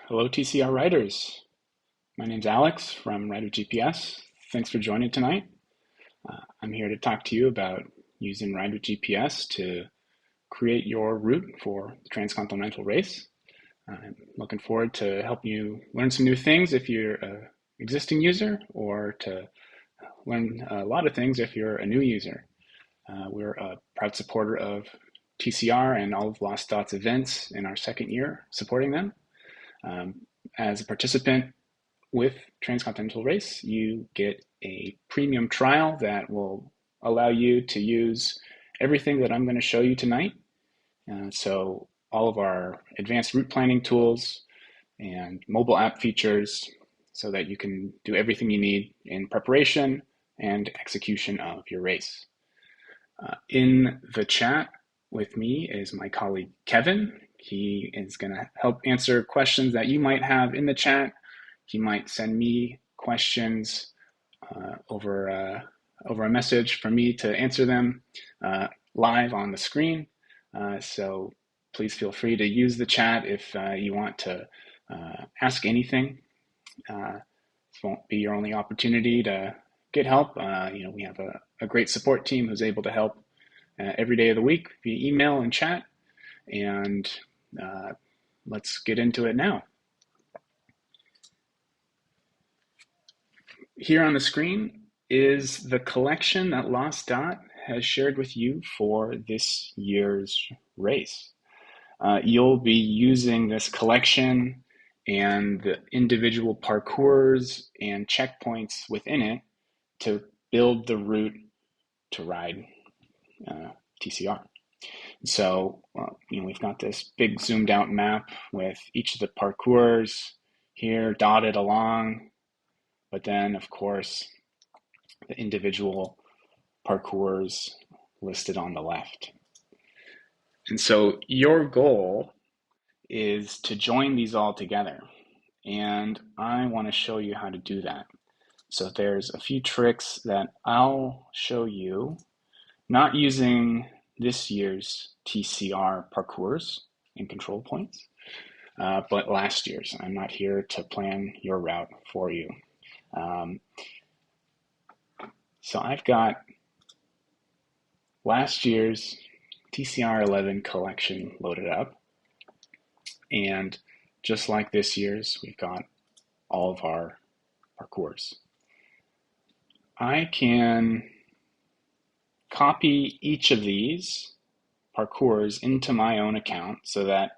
Hello, TCR writers. My name's Alex from Writer GPS. Thanks for joining tonight. I'm here to talk to you about using Writer GPS to create your route for the Transcontinental race. I'm looking forward to helping you learn some new things if you're an existing user, or to learn a lot of things if you're a new user. We're a proud supporter of TCR and all of Lost Dots events in our second year supporting them. As a participant with Transcontinental Race, you get a premium trial that will allow you to use everything that I'm going to show you tonight. So all of our advanced route planning tools and mobile app features, so that you can do everything you need in preparation and execution of your race. In the chat with me is my colleague Kevin. He is going to help answer questions that you might have in the chat. He might send me questions over a message for me to answer them live on the screen. So please feel free to use the chat if you want to ask anything. This won't be your only opportunity to get help. We have a great support team who's able to help every day of the week via email and chat. And let's get into it now. Here on the screen is the collection that Lost Dot has shared with you for this year's race. You'll be using this collection and the individual parcours and checkpoints within it to build the route to ride TCR. So, we've got this big zoomed out map with each of the parcours here dotted along, but then, of course, the individual parcours listed on the left. And so your goal is to join these all together. And I want to show you how to do that. So there's a few tricks that I'll show you, not using this year's TCR parcours and control points, but last year's. I'm not here to plan your route for you. So I've got last year's TCR 11 collection loaded up. And just like this year's, we've got all of our parcours. I can copy each of these parcours into my own account so that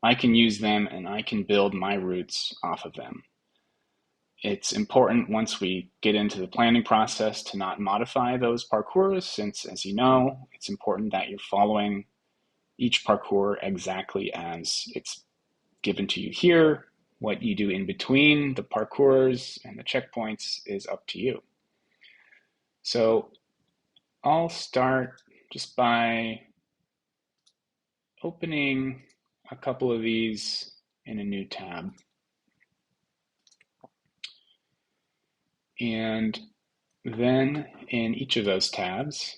I can use them and I can build my routes off of them. It's important once we get into the planning process to not modify those parcours, since, as you know, it's important that you're following each parcours exactly as it's given to you here. What you do in between the parcours and the checkpoints is up to you. So I'll start just by opening a couple of these in a new tab. And then in each of those tabs,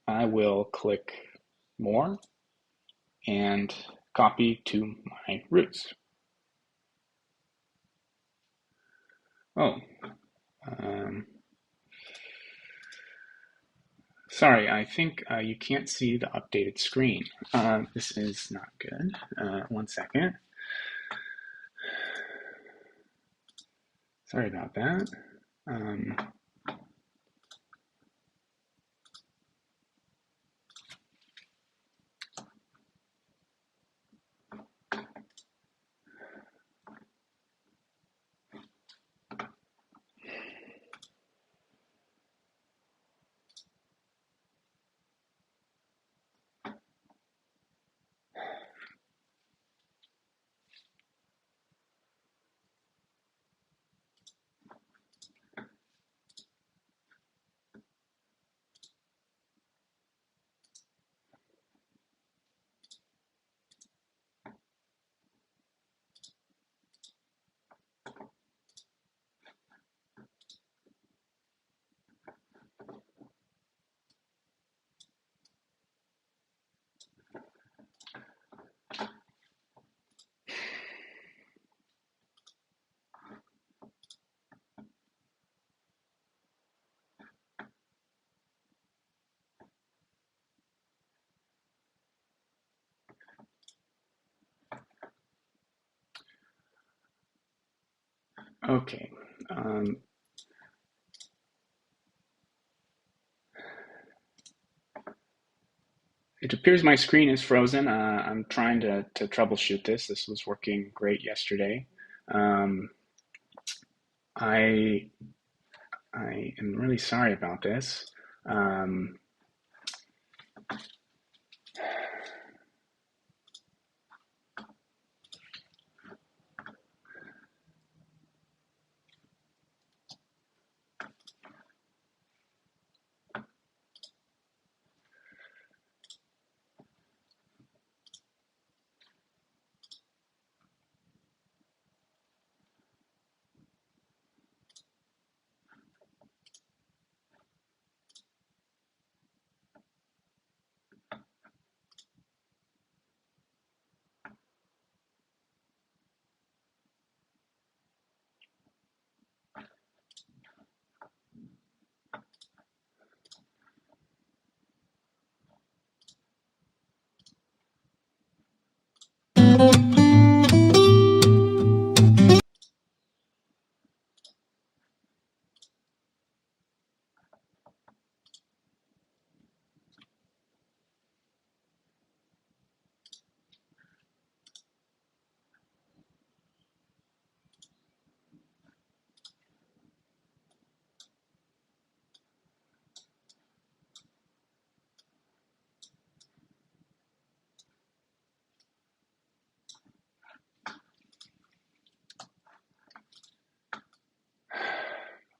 I will click More and copy to my routes. Sorry, I think you can't see the updated screen. This is not good. One second. Sorry about that. Okay. Um, it appears my screen is frozen. I'm trying to troubleshoot this. This was working great yesterday. Um, I I am really sorry about this. Um,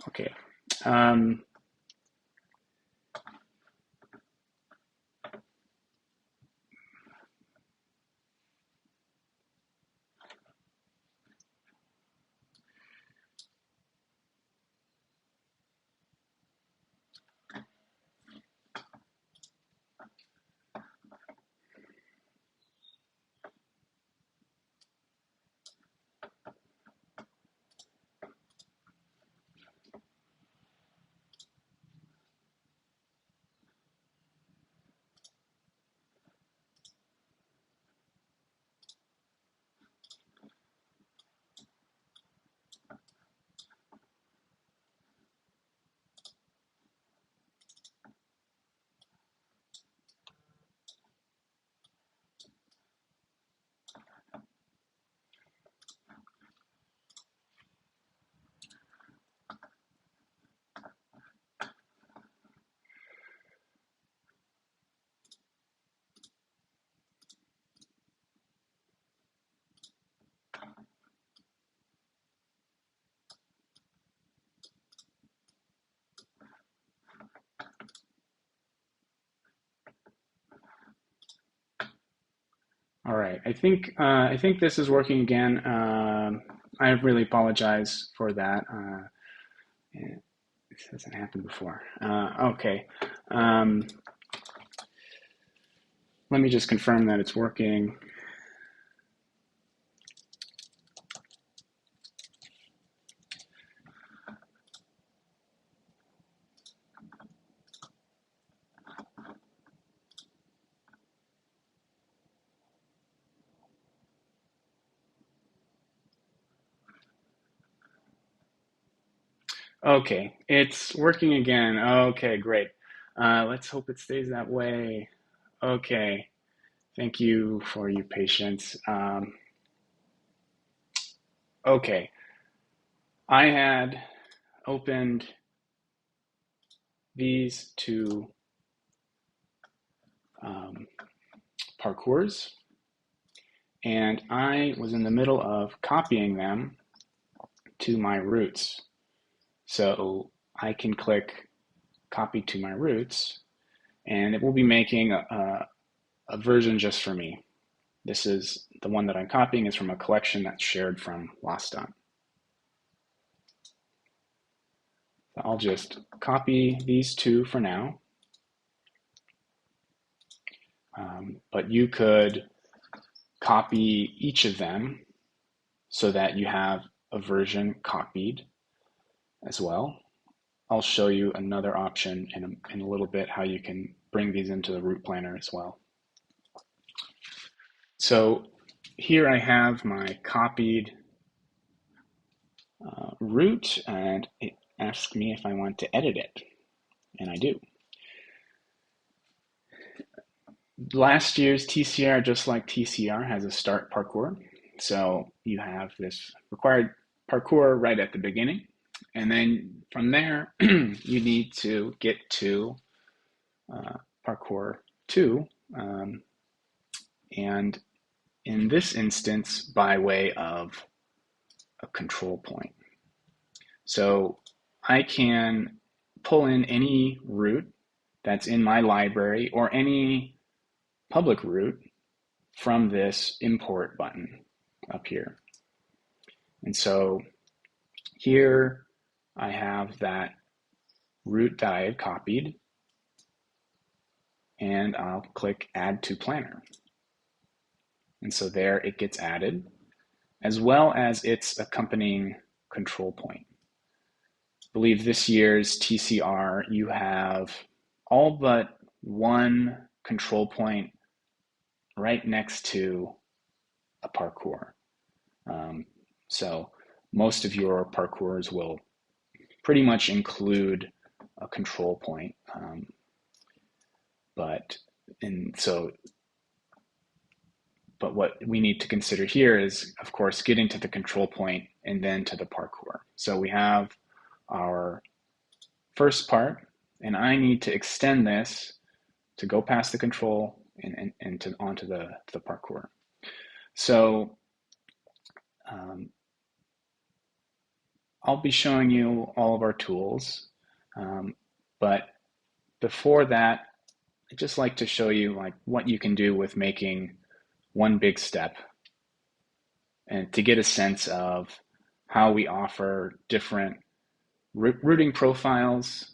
okay. Um, all right. I think this is working again. I really apologize for that. Yeah, this hasn't happened before. Okay. Um, Let me just confirm that it's working. Okay, it's working again. Okay, great. Let's hope it stays that way. Okay, thank you for your patience. Okay, I had opened these two um, parcours, and I was in the middle of copying them to my roots. So I can click copy to my roots, and it will be making a version just for me. This is the one that I'm copying is from a collection that's shared from Loston. So I'll just copy these two for now, but you could copy each of them so that you have a version copied as well. I'll show you another option in a little bit how you can bring these into the route planner as well. So here I have my copied route, and it asks me if I want to edit it, and I do. Last year's TCR, just like TCR, has a start parkour. So you have this required parkour right at the beginning. And then from there, you need to get to parkour 2. And in this instance, by way of a control point. So I can pull in any route that's in my library or any public route from this import button up here. And so here I have that route that I had copied, and I'll click Add to Planner. And so there it gets added, as well as its accompanying control point. I believe this year's TCR, you have all but one control point right next to a parkour. So most of your parkours will pretty much include a control point. But what we need to consider here is, of course, getting to the control point and then to the parkour. So we have our first part, and I need to extend this to go past the control and onto the parkour. So I'll be showing you all of our tools, but before that, I'd just like to show you like what you can do with making one big step, and to get a sense of how we offer different routing profiles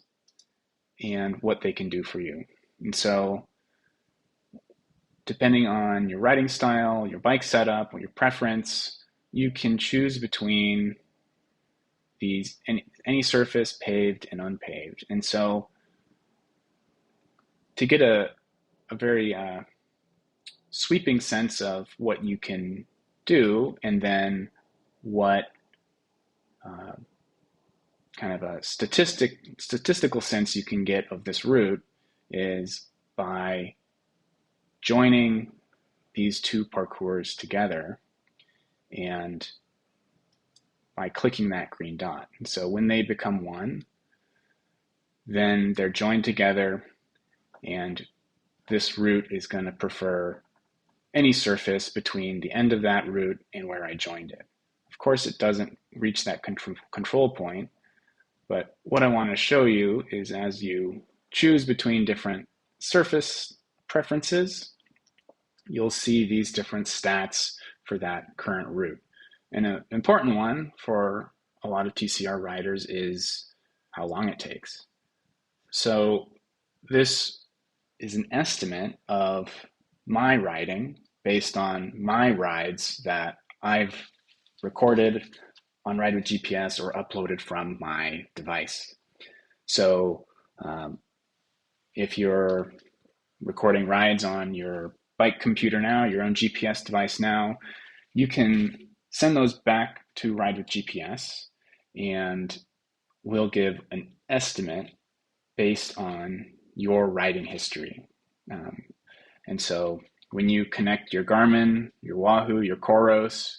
and what they can do for you. And so depending on your riding style, your bike setup, or your preference, you can choose between these any surface, paved and unpaved. And so to get a very sweeping sense of what you can do, and then what kind of a statistical sense you can get of this route, is by joining these two parkours together and by clicking that green dot. And so when they become one, then they're joined together, and this route is going to prefer any surface between the end of that route and where I joined it. Of course, it doesn't reach that control point, but what I want to show you is as you choose between different surface preferences, you'll see these different stats for that current route. And an important one for a lot of TCR riders is how long it takes. So this is an estimate of my riding based on my rides that I've recorded on Ride with GPS or uploaded from my device. So if you're recording rides on your bike computer now, your own GPS device now, you can send those back to Ride with GPS, and we'll give an estimate based on your riding history. And so when you connect your Garmin, your Wahoo, your Coros,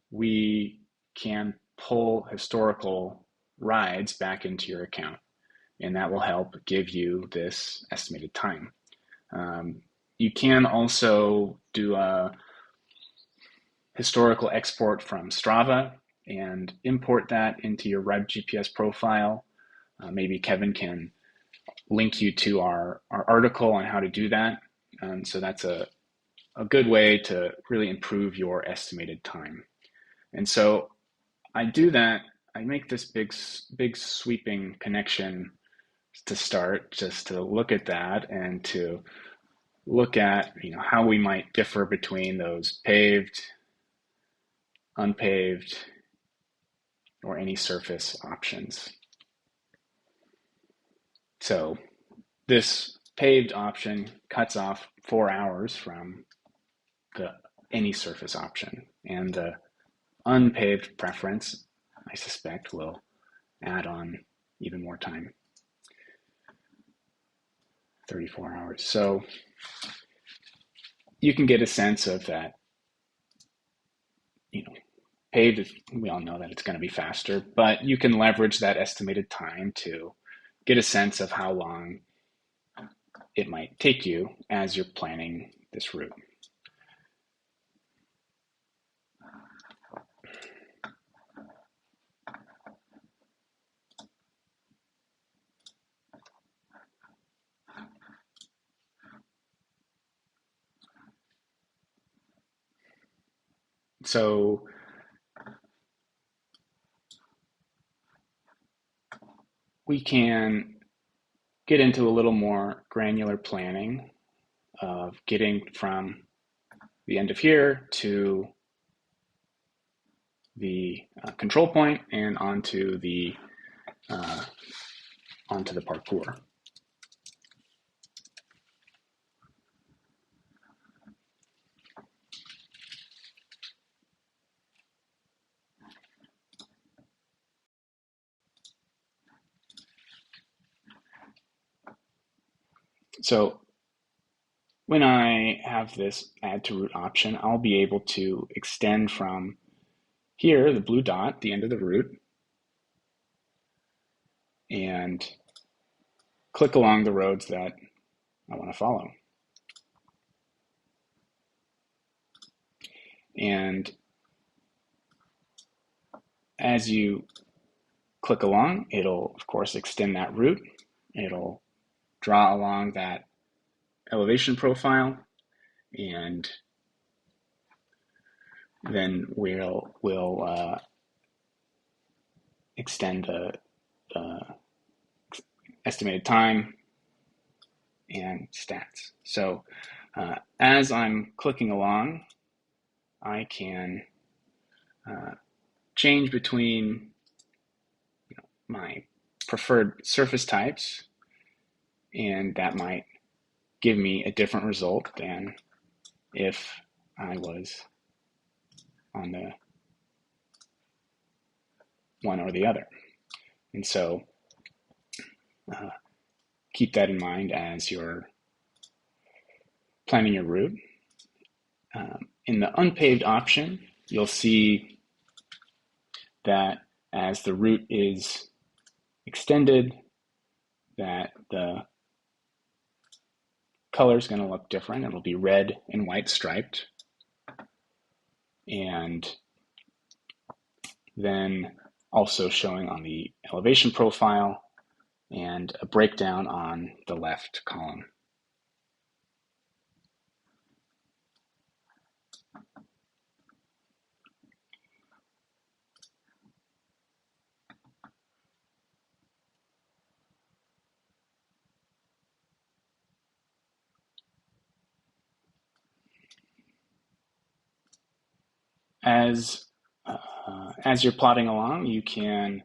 we can pull historical rides back into your account, and that will help give you this estimated time. You can also do a historical export from Strava and import that into your Ride GPS profile. Maybe Kevin can link you to our article on how to do that. So that's a good way to really improve your estimated time. And so I do that. I make this big sweeping connection to start, just to look at that and to look at how we might differ between those paved, unpaved, or any surface options. So this paved option cuts off 4 hours from the any surface option, and the unpaved preference I suspect will add on even more time, 34 hours. So you can get a sense of that, paved, we all know that it's going to be faster, but you can leverage that estimated time to get a sense of how long it might take you as you're planning this route. So we can get into a little more granular planning of getting from the end of here to the control point and onto the parkour. So when I have this add to route option, I'll be able to extend from here, the blue dot, the end of the route, and click along the roads that I want to follow. And as you click along, it'll, of course, extend that route. It'll draw along that elevation profile, and then we'll extend the estimated time and stats. So as I'm clicking along, I can change between my preferred surface types, and that might give me a different result than if I was on the one or the other. And so keep that in mind as you're planning your route. In the unpaved option, you'll see that as the route is extended, that the color is going to look different. It'll be red and white striped. And then also showing on the elevation profile and a breakdown on the left column. As you're plotting along, you can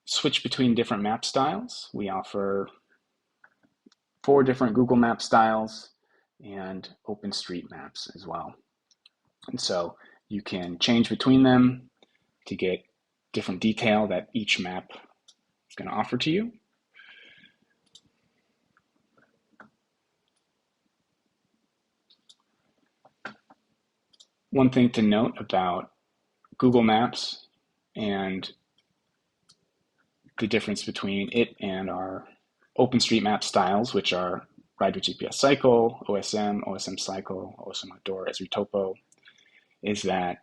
switch between different map styles. We offer 4 different Google Map styles and OpenStreetMaps as well. And so you can change between them to get different detail that each map is going to offer to you. One thing to note about Google Maps and the difference between it and our OpenStreetMap styles, which are Ride with GPS Cycle, OSM, OSM Cycle, OSM Outdoor, Esri Topo, is that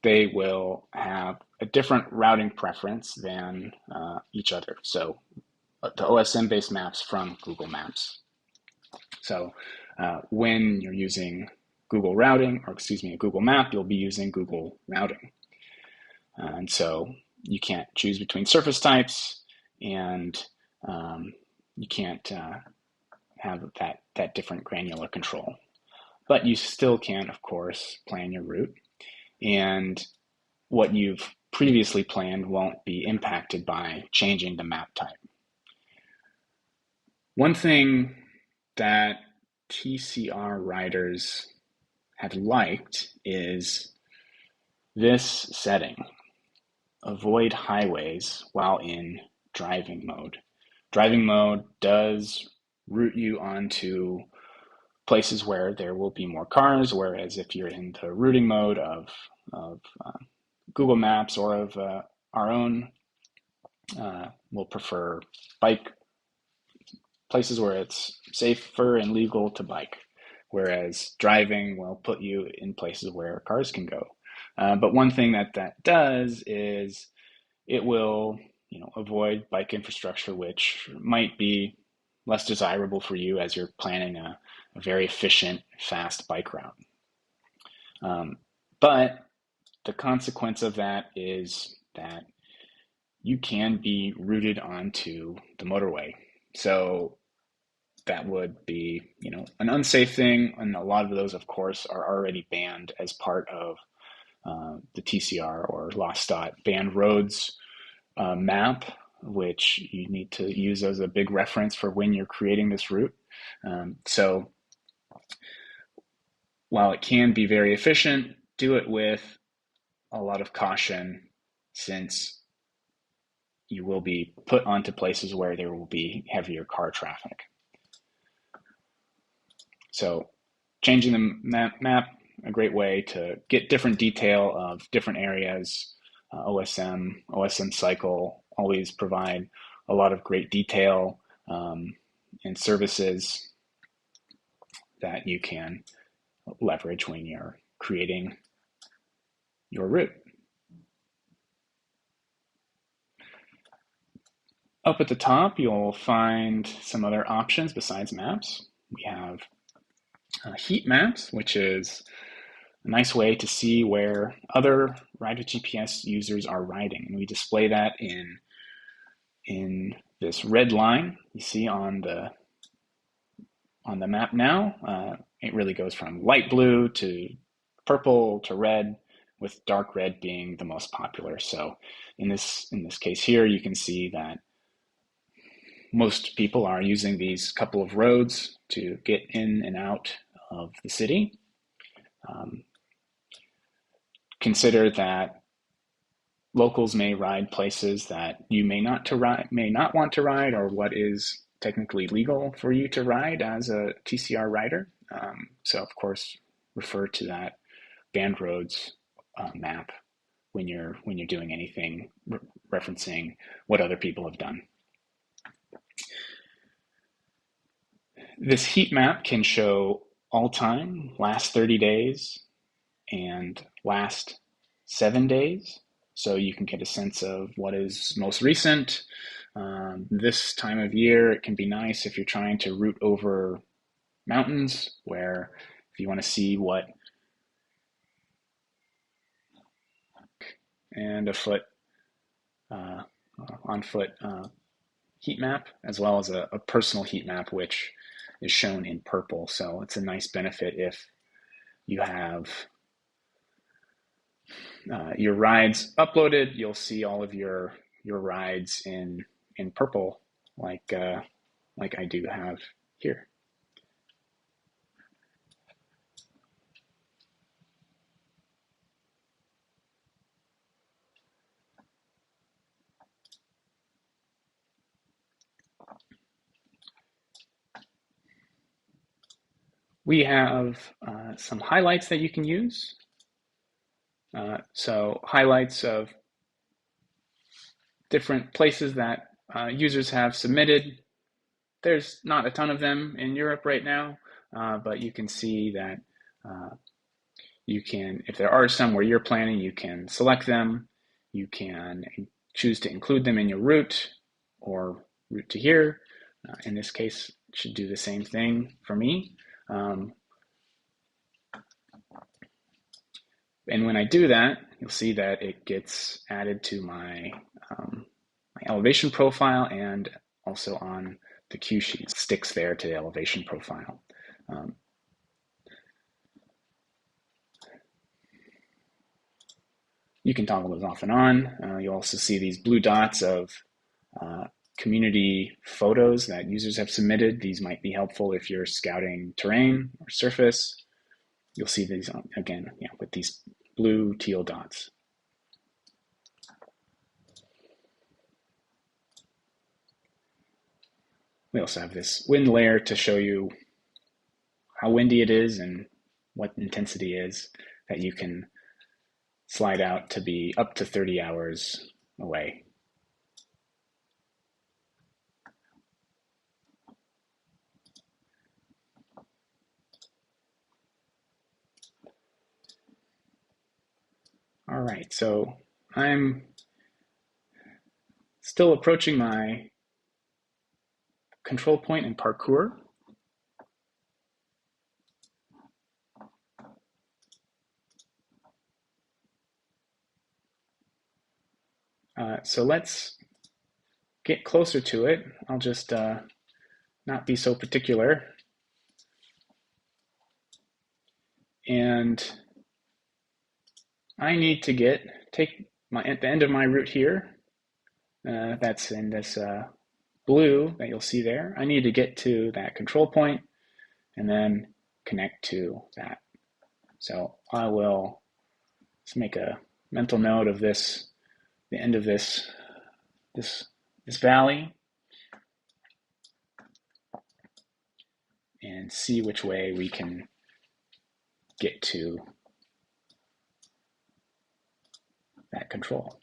they will have a different routing preference than each other. So the OSM-based maps from Google Maps. So when you're using Google routing, or excuse me, a Google map, you'll be using Google routing. And so you can't choose between surface types, and you can't have that different granular control. But you still can, of course, plan your route, and what you've previously planned won't be impacted by changing the map type. One thing that TCR riders have liked is this setting. avoid highways while in driving mode. Driving mode does route you onto places where there will be more cars, whereas if you're in the routing mode of Google Maps or of our own, we'll prefer bike places where it's safer and legal to bike, whereas driving will put you in places where cars can go. But one thing that does is it will, avoid bike infrastructure, which might be less desirable for you as you're planning a very efficient, fast bike route. But the consequence of that is that you can be routed onto the motorway. So that would be, an unsafe thing, and a lot of those, of course, are already banned as part of the TCR or LOSTOT banned roads map, which you need to use as a big reference for when you're creating this route. So while it can be very efficient, do it with a lot of caution, since you will be put onto places where there will be heavier car traffic. So changing the map, a great way to get different detail of different areas. OSM cycle always provide a lot of great detail and services that you can leverage when you're creating your route. Up at the top, you'll find some other options besides maps. We have heat maps, which is a nice way to see where other Ride with GPS users are riding. And we display that in this red line you see on the map now. It really goes from light blue to purple to red, with dark red being the most popular. So in this case here, you can see that most people are using these couple of roads to get in and out of the city. Consider that locals may ride places that you may not want to ride, or what is technically legal for you to ride as a TCR rider. So of course, refer to that banned roads map when you're doing anything referencing what other people have done. This heat map can show all time, last 30 days, and last 7 days. So you can get a sense of what is most recent. This time of year, it can be nice if you're trying to route over mountains, where if you want to see what and a foot on foot heat map, as well as a personal heat map, which is shown in purple. So it's a nice benefit if you have your rides uploaded. You'll see all of your rides in purple, like I do have here. We have some highlights that you can use. So highlights of different places that users have submitted. There's not a ton of them in Europe right now, but you can see that you can, if there are some where you're planning, you can select them. You can choose to include them in your route or route to here. In this case, it should do the same thing for me. And when I do that, you'll see that it gets added to my elevation profile, and also on the cue sheet, sticks there to the elevation profile. You can toggle those off and on. You'll also see these blue dots of community photos that users have submitted. These might be helpful if you're scouting terrain or surface. You'll see these again, with these blue teal dots. we also have this wind layer to show you how windy it is and what intensity is that you can slide out to be up to 30 hours away. All right, so I'm still approaching my control point in parkour. So let's get closer to it. I'll just not be so particular. And I need to take at the end of my route here, that's in this blue that you'll see there. I need to get to that control point and then connect to that. So I will just make a mental note of this, the end of this valley, and see which way we can get to that control.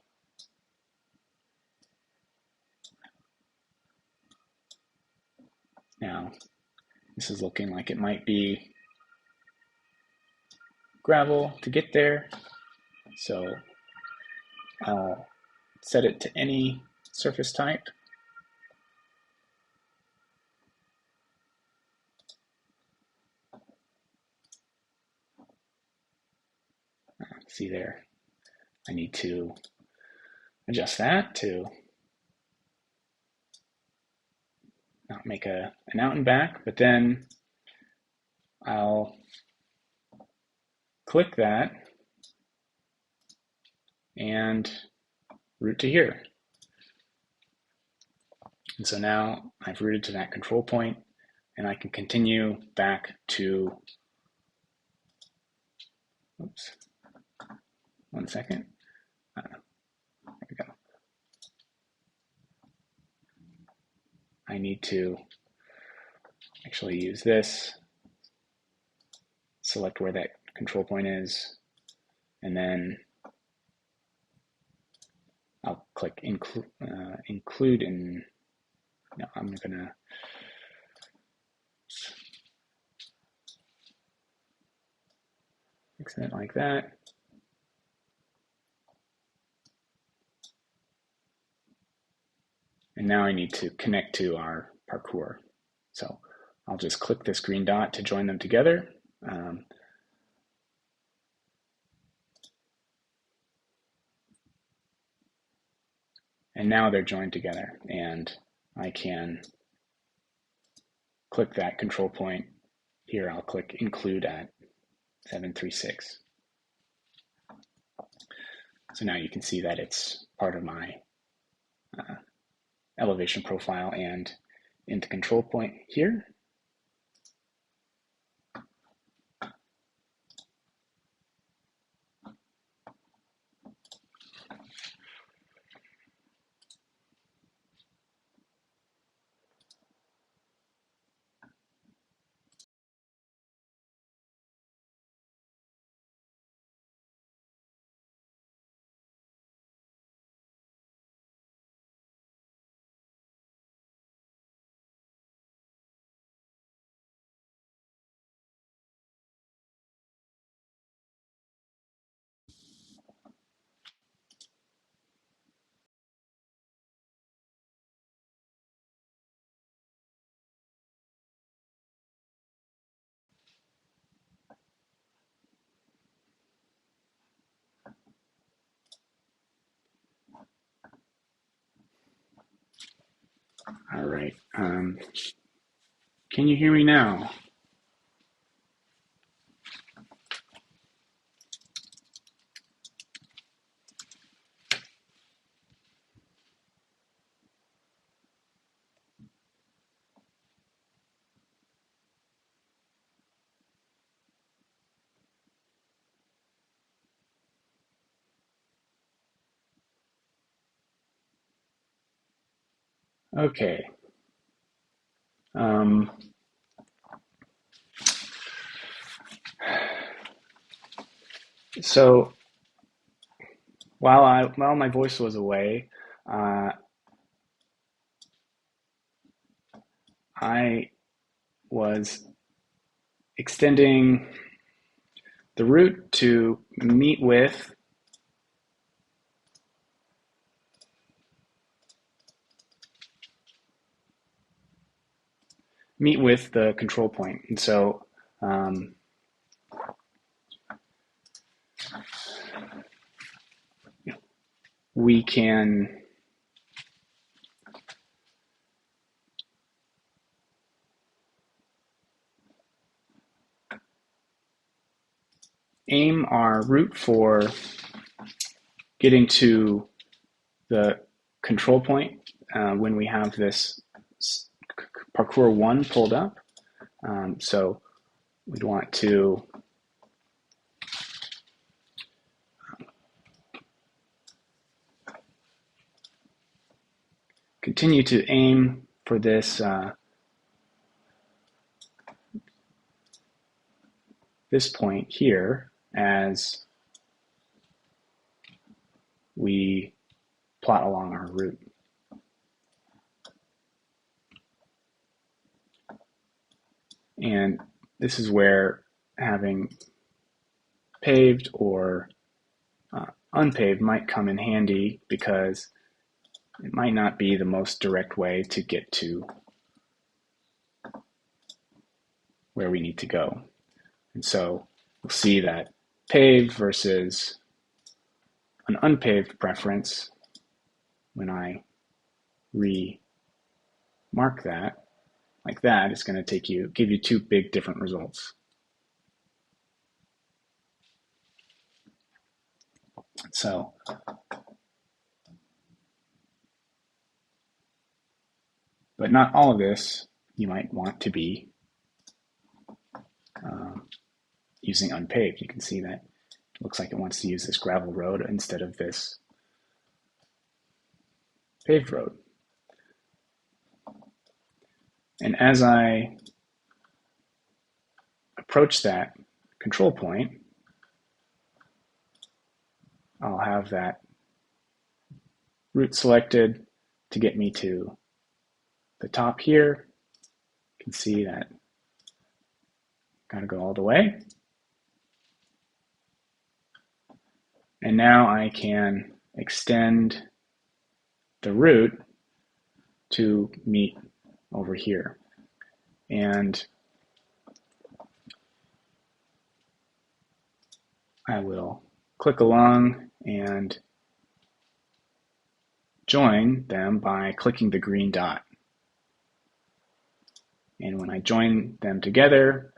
Now, this is looking like it might be gravel to get there, so I'll set it to any surface type. See there, I need to adjust that to not make an out and back, but then I'll click that and route to here. And so now I've routed to that control point and I can continue back to, oops, one second. There we go. I need to actually use this, select where that control point is, and then I'll click include in, no, I'm gonna fix it like that. And now I need to connect to our parkour. So I'll just click this green dot to join them together. And now they're joined together, and I can click that control point. Here I'll click include at 736. So now you can see that it's part of my elevation profile and into control point here. All right. Can you hear me now? Okay. Um, so while my voice was away, I was extending the route to meet with the control point. And so we can aim our route for getting to the control point when we have this parkour 1 pulled up. So we'd want to continue to aim for this this point here as we plot along our route. And this is where having paved or unpaved might come in handy, because it might not be the most direct way to get to where we need to go. And so we'll see that paved versus an unpaved preference, when I remark that like that, is going to give you two big different results. So but not all of this you might want to be using unpaved. You can see that it looks like it wants to use this gravel road instead of this paved road. And as I approach that control point, I'll have that route selected to get me to the top here. You can see that got to go all the way. And now I can extend the route to meet over here. And I will click along and join them by clicking the green dot. And when I join them together,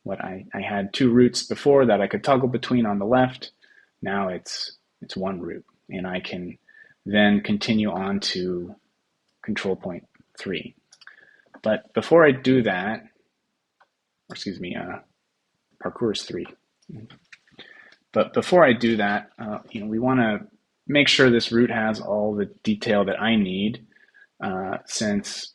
I had two routes before that I could toggle between on the left. Now it's one route, and I can then continue on to control point 3. But before I do that, or excuse me, parkour is 3. But before I do that, we want to make sure this route has all the detail that I need, since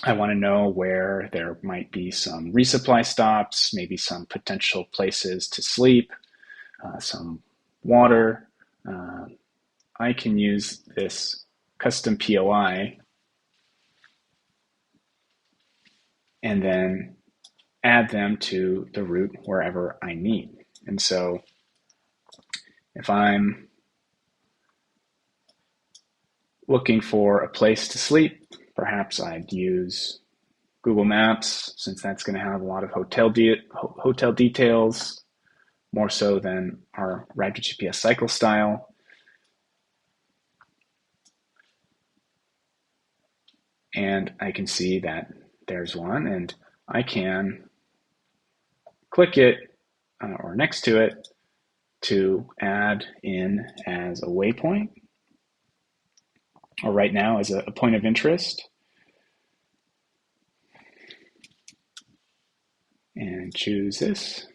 I want to know where there might be some resupply stops, maybe some potential places to sleep, some water. I can use this custom POI and then add them to the route wherever I need. And so if I'm looking for a place to sleep, perhaps I'd use Google Maps, since that's going to have a lot of hotel details, more so than our Ride with GPS cycle style. And I can see that there's one, and I can click it or next to it to add in as a waypoint, or right now as a point of interest. And choose this.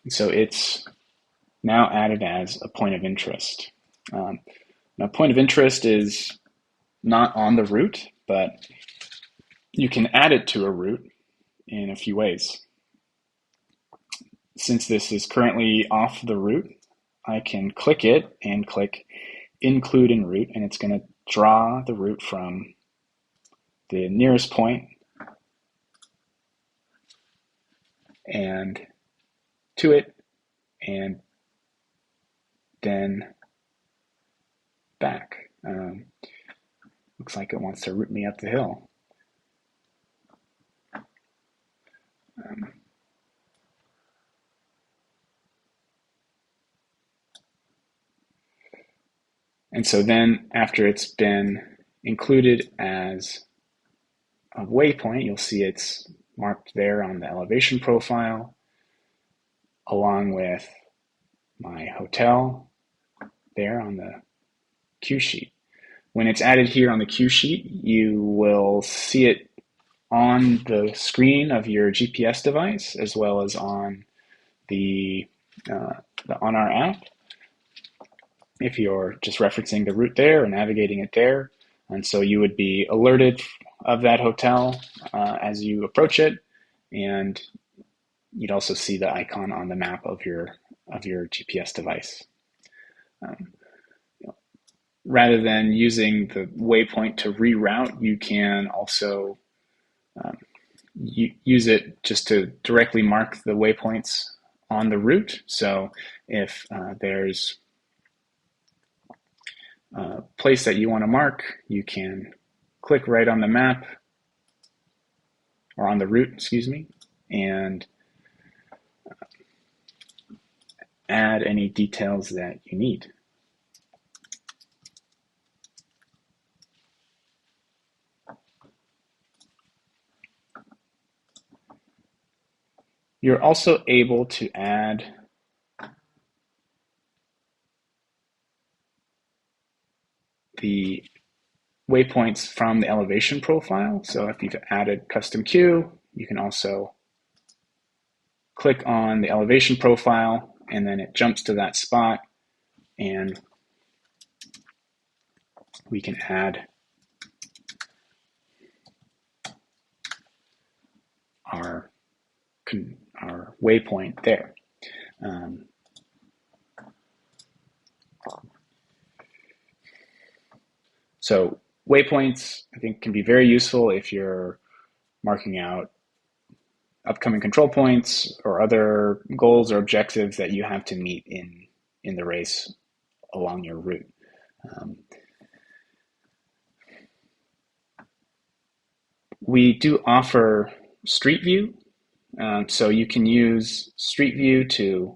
And so it's now added as a point of interest. Now, point of interest is not on the route, but you can add it to a route in a few ways. Since this is currently off the route, I can click it and click Include in Route, and it's going to draw the route from the nearest point and to it, and then back. Looks like it wants to route me up the hill. And so then after it's been included as a waypoint, you'll see it's marked there on the elevation profile, along with my hotel there on the cue sheet. When it's added here on the cue sheet, you will see it on the screen of your GPS device, as well as on on our app, if you're just referencing the route there or navigating it there. And so you would be alerted of that hotel as you approach it, and you'd also see the icon on the map of your GPS device. Rather than using the waypoint to reroute, you can also use it just to directly mark the waypoints on the route. So if there's a place that you want to mark, you can click right on the map, or on the route, excuse me, and add any details that you need. You're also able to add the waypoints from the elevation profile. So if you've added custom queue, you can also click on the elevation profile, and then it jumps to that spot, and we can add our waypoint there. So waypoints, I think, can be very useful if you're marking out upcoming control points or other goals or objectives that you have to meet in the race along your route. We do offer Street View, so you can use Street View to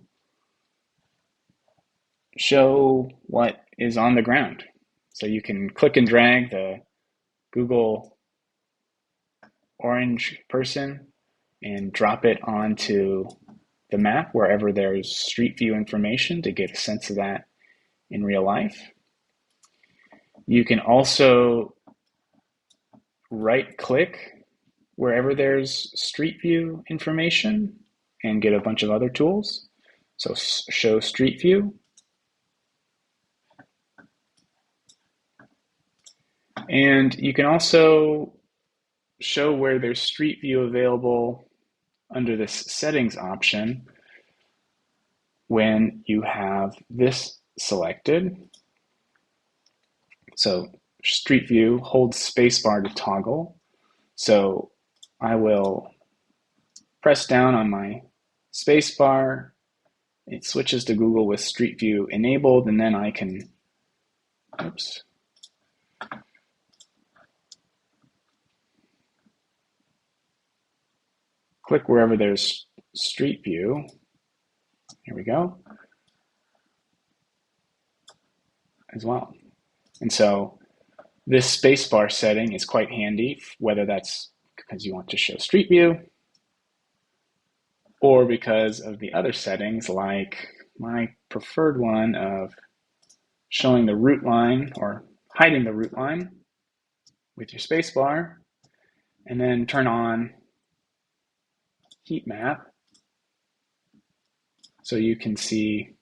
show what is on the ground. So you can click and drag the Google orange person and drop it onto the map wherever there's Street View information to get a sense of that in real life. You can also right-click wherever there's Street View information and get a bunch of other tools. So show Street View. And you can also show where there's Street View available under this settings option when you have this selected. So Street View holds spacebar to toggle. So I will press down on my spacebar. It switches to Google with Street View enabled, and then I can, click wherever there's Street View. Here we go. As well. And so this spacebar setting is quite handy, whether that's because you want to show Street View or because of the other settings, like my preferred one of showing the route line or hiding the route line with your spacebar, and then turn on heat map so you can see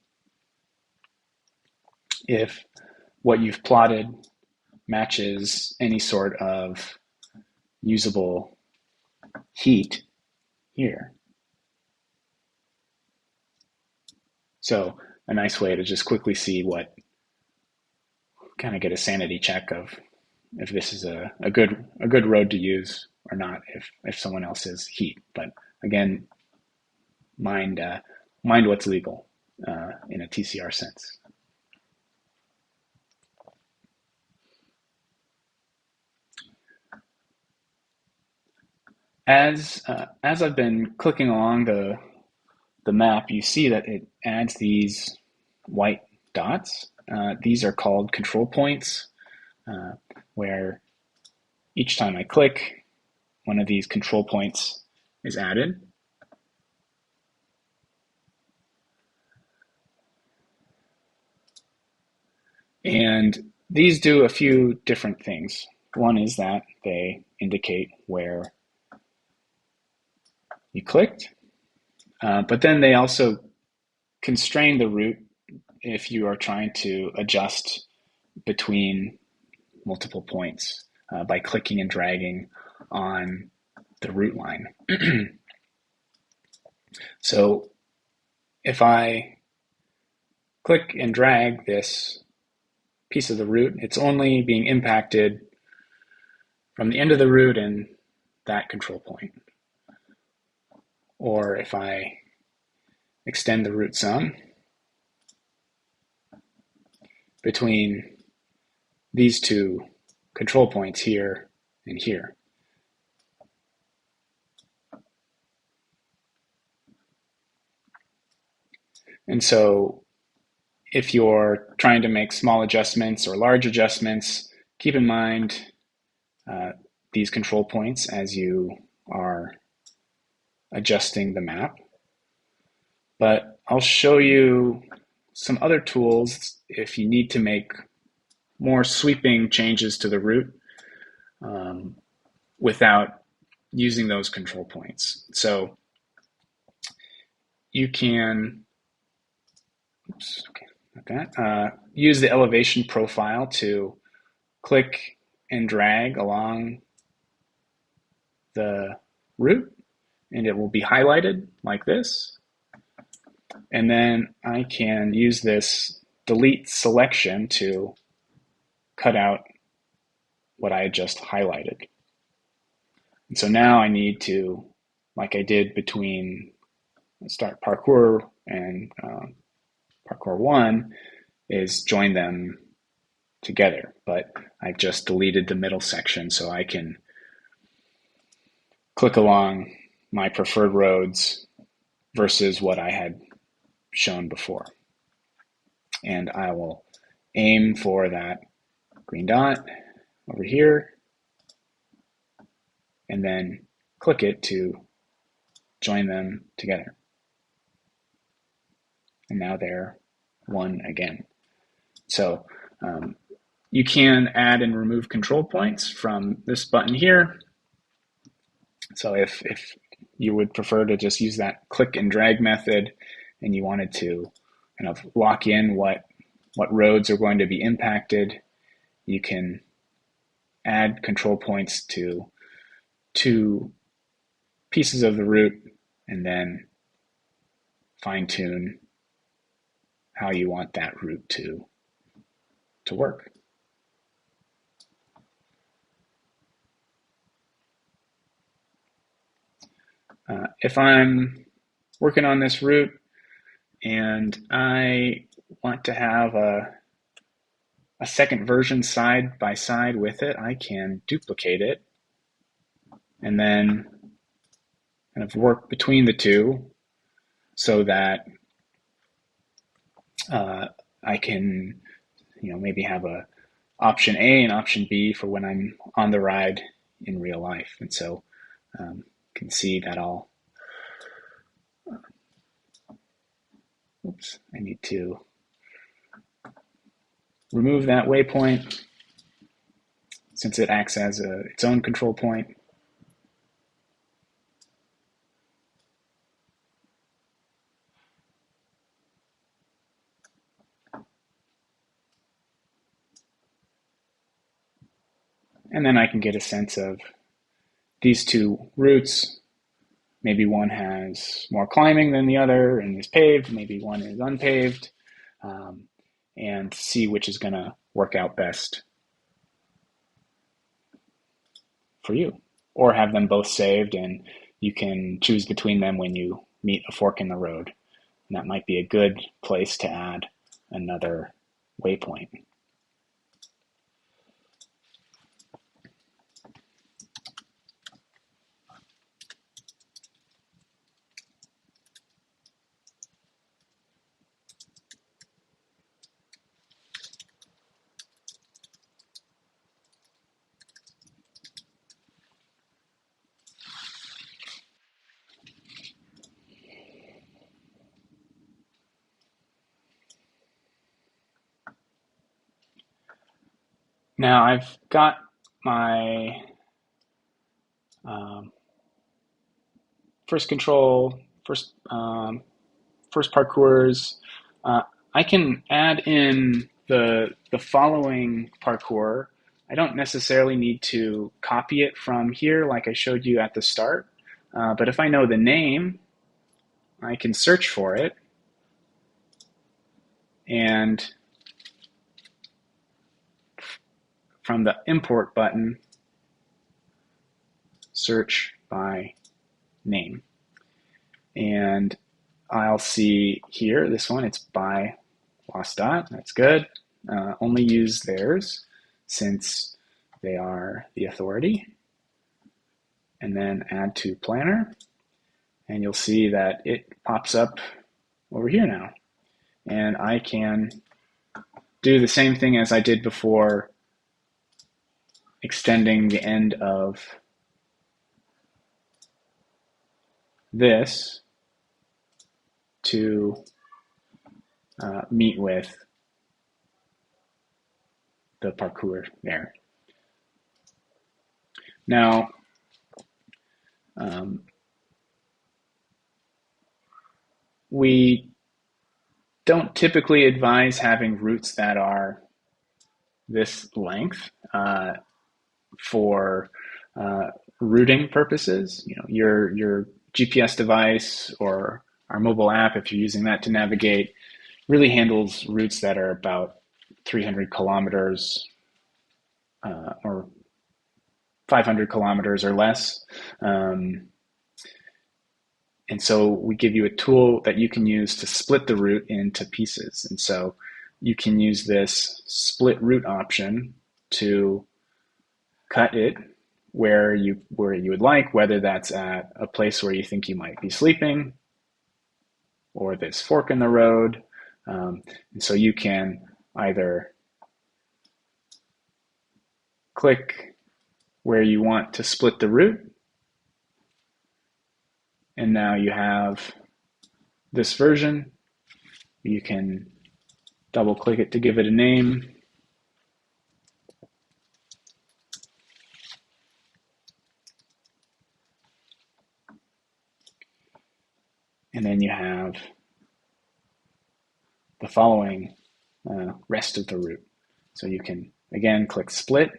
if what you've plotted matches any sort of usable heat here. So a nice way to just quickly see what, kind of get a sanity check of if this is a good road to use or not, if someone else's heat. But again, mind what's legal in a TCR sense. As I've been clicking along the map, you see that it adds these white dots. These are called control points, where each time I click, one of these control points is added. And these do a few different things. One is that they indicate where you clicked, but then they also constrain the route if you are trying to adjust between multiple points by clicking and dragging on the route line. So if I click and drag this piece of the route, it's only being impacted from the end of the route and that control point. Or if I extend the route some between these two control points here and here. And so if you're trying to make small adjustments or large adjustments, keep in mind these control points as you are adjusting the map. But I'll show you some other tools if you need to make more sweeping changes to the route without using those control points. So you can use the elevation profile to click and drag along the route, and it will be highlighted like this. And then I can use this delete selection to cut out what I had just highlighted. And so now I need to, like I did between start parkour and parkour 1, is join them together. But I've just deleted the middle section so I can click along my preferred roads versus what I had shown before. And I will aim for that green dot over here and then click it to join them together. And now they're one again. So you can add and remove control points from this button here. So if you would prefer to just use that click and drag method and you wanted to kind of lock in what roads are going to be impacted, you can add control points to two pieces of the route and then fine tune how you want that route to work. If I'm working on this route and I want to have a second version side by side with it, I can duplicate it and then kind of work between the two so that I can, maybe have a option A and option B for when I'm on the ride in real life. And so you can see that I need to remove that waypoint since it acts as its own control point. And then I can get a sense of these two routes. Maybe one has more climbing than the other and is paved, maybe one is unpaved, and see which is going to work out best for you. Or have them both saved and you can choose between them when you meet a fork in the road. And that might be a good place to add another waypoint. Now I've got my first control, first parcours. Uh, I can add in the following parcours. I don't necessarily need to copy it from here like I showed you at the start, but if I know the name, I can search for it and from the import button, search by name. And I'll see here, this one, it's by Wasdot. That's good. Only use theirs since they are the authority. And then add to planner. And you'll see that it pops up over here now. And I can do the same thing as I did before, extending the end of this to meet with the parcours there. Now, we don't typically advise having routes that are this length for routing purposes. You know, your GPS device or our mobile app, if you're using that to navigate, really handles routes that are about 300 kilometers or 500 kilometers or less. And so we give you a tool that you can use to split the route into pieces. And so you can use this split route option to cut it where you would like, whether that's at a place where you think you might be sleeping or this fork in the road. And so you can either click where you want to split the route, and now you have this version. You can double click it to give it a name. And then you have the following rest of the route. So you can, again, click split.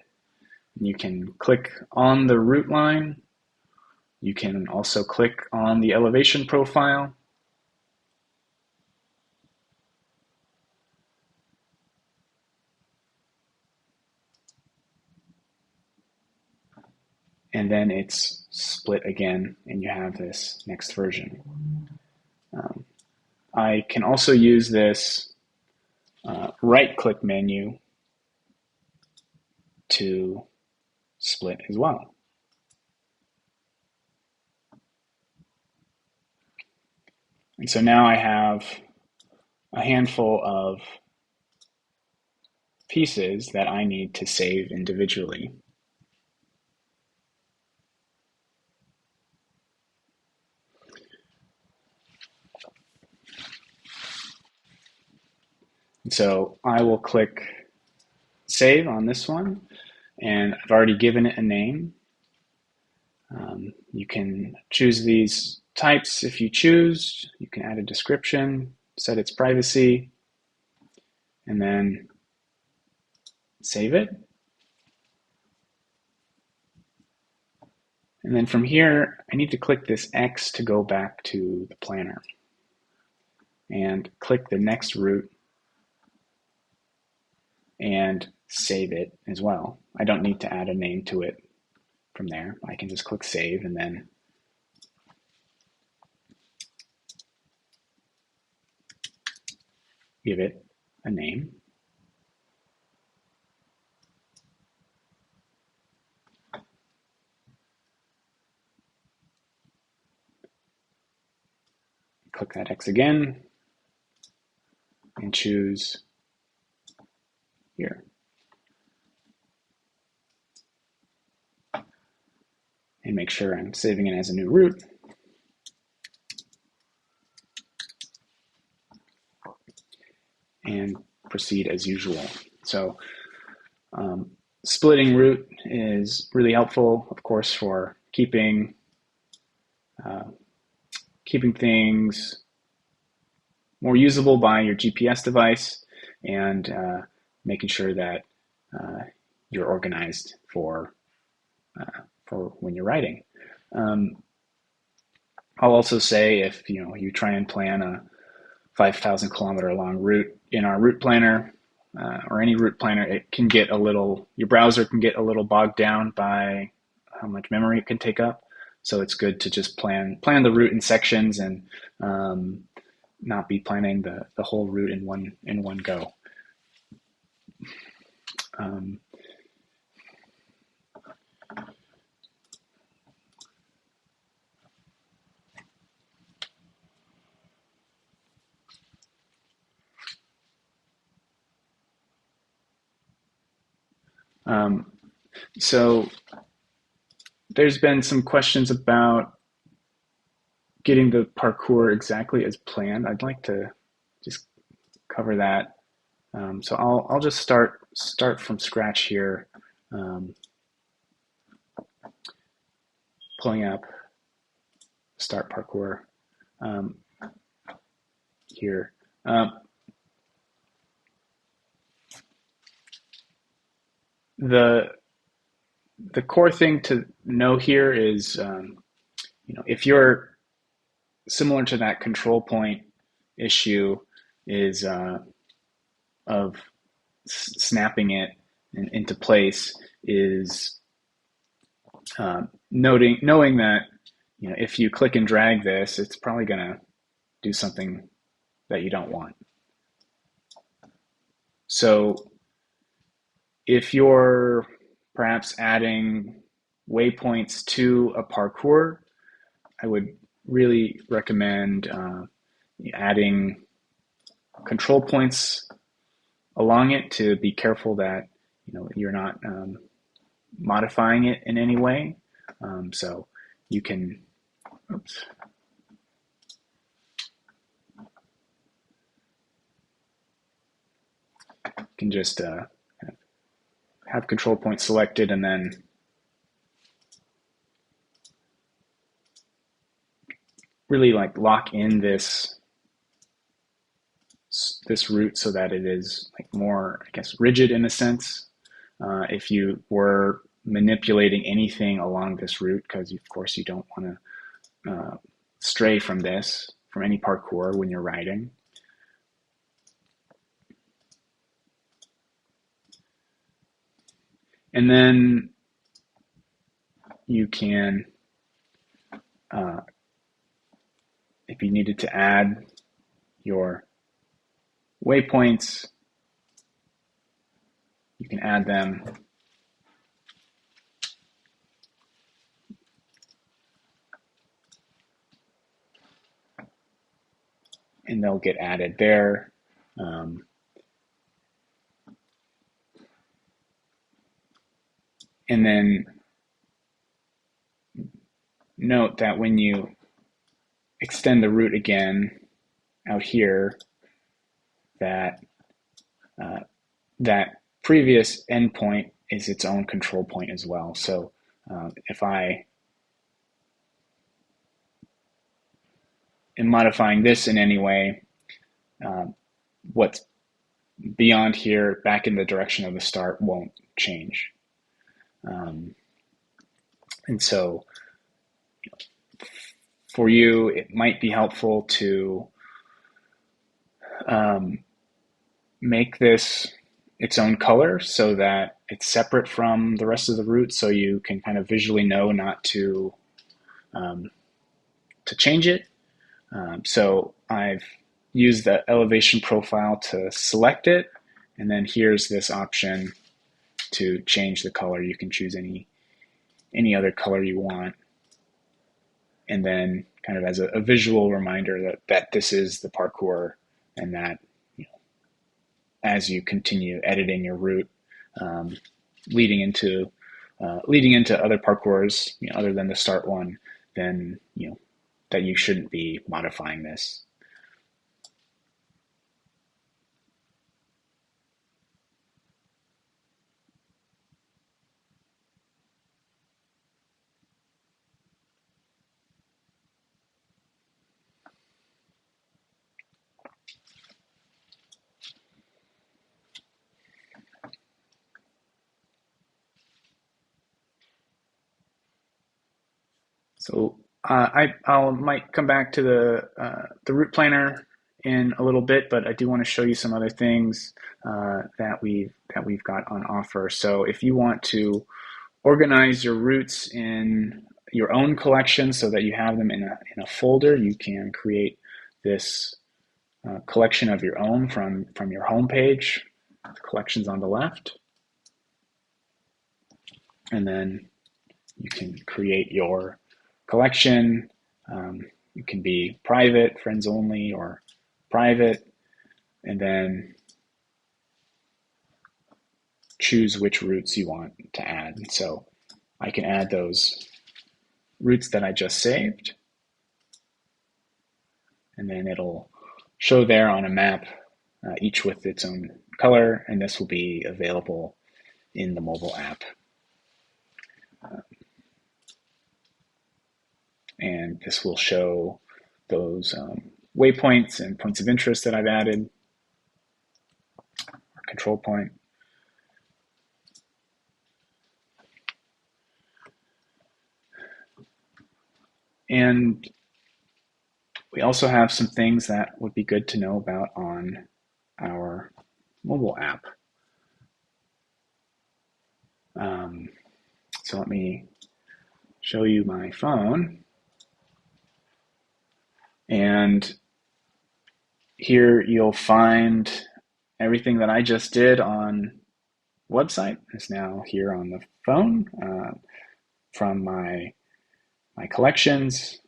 You can click on the route line. You can also click on the elevation profile. And then it's split again, and you have this next version. I can also use this right-click menu to split as well. And so now I have a handful of pieces that I need to save individually. So I will click save on this one, and I've already given it a name. You can choose these types if you choose. You can add a description, set its privacy, and then save it. And then from here, I need to click this X to go back to the planner and click the next route and save it as well. I don't need to add a name to it from there. I can just click save and then give it a name. Click that X again and choose here. And make sure I'm saving it as a new route. And proceed as usual. So splitting route is really helpful, of course, for keeping things more usable by your GPS device and making sure that you're organized for when you're writing. I'll also say if you try and plan a 5,000 kilometer long route in our route planner or any route planner, it can get your browser can get a little bogged down by how much memory it can take up. So it's good to just plan the route in sections and not be planning the whole route in one go. So there's been some questions about getting the parkour exactly as planned. I'd like to just cover that. So I'll just start from scratch here, pulling up start parkour here. The core thing to know here is, if you're similar to that control point issue is of snapping it into place is knowing that if you click and drag this, it's probably going to do something that you don't want. So if you're perhaps adding waypoints to a parkour, I would really recommend adding control points along it to be careful that you're not modifying it in any way. So you can, just have control points selected and then really lock in this route so that it is more, I guess, rigid in a sense. If you were manipulating anything along this route, because of course you don't want to stray from any parkour when you're riding. And then you can, if you needed to add your waypoints, you can add them. And they'll get added there. And then note that when you extend the route again out here, that that previous endpoint is its own control point as well. So if I am modifying this in any way, what's beyond here back in the direction of the start won't change. And so For you, it might be helpful to um, make this its own color so that it's separate from the rest of the root, so you can kind of visually know not um, to change it. So I've used the elevation profile to select it, and then here's this option to change the color. You can choose any other color you want, and then kind of as a visual reminder that this is the parkour, and that as you continue editing your route, um, leading into other parkours, other than the start one, then that you shouldn't be modifying this. So I might come back to the route planner in a little bit, but I do want to show you some other things that we've got on offer. So if you want to organize your routes in your own collection so that you have them in a folder, you can create this collection of your own from your home page. The collection's on the left, and then you can create your collection. It can be private, friends only, or private, and then choose which routes you want to add. So I can add those routes that I just saved, and then it'll show there on a map, each with its own color, and this will be available in the mobile app. And this will show those waypoints and points of interest that I've added, or control point. And we also have some things that would be good to know about on our mobile app. So let me show you my phone. And here you'll find everything that I just did on the website is now here on the phone, from my collections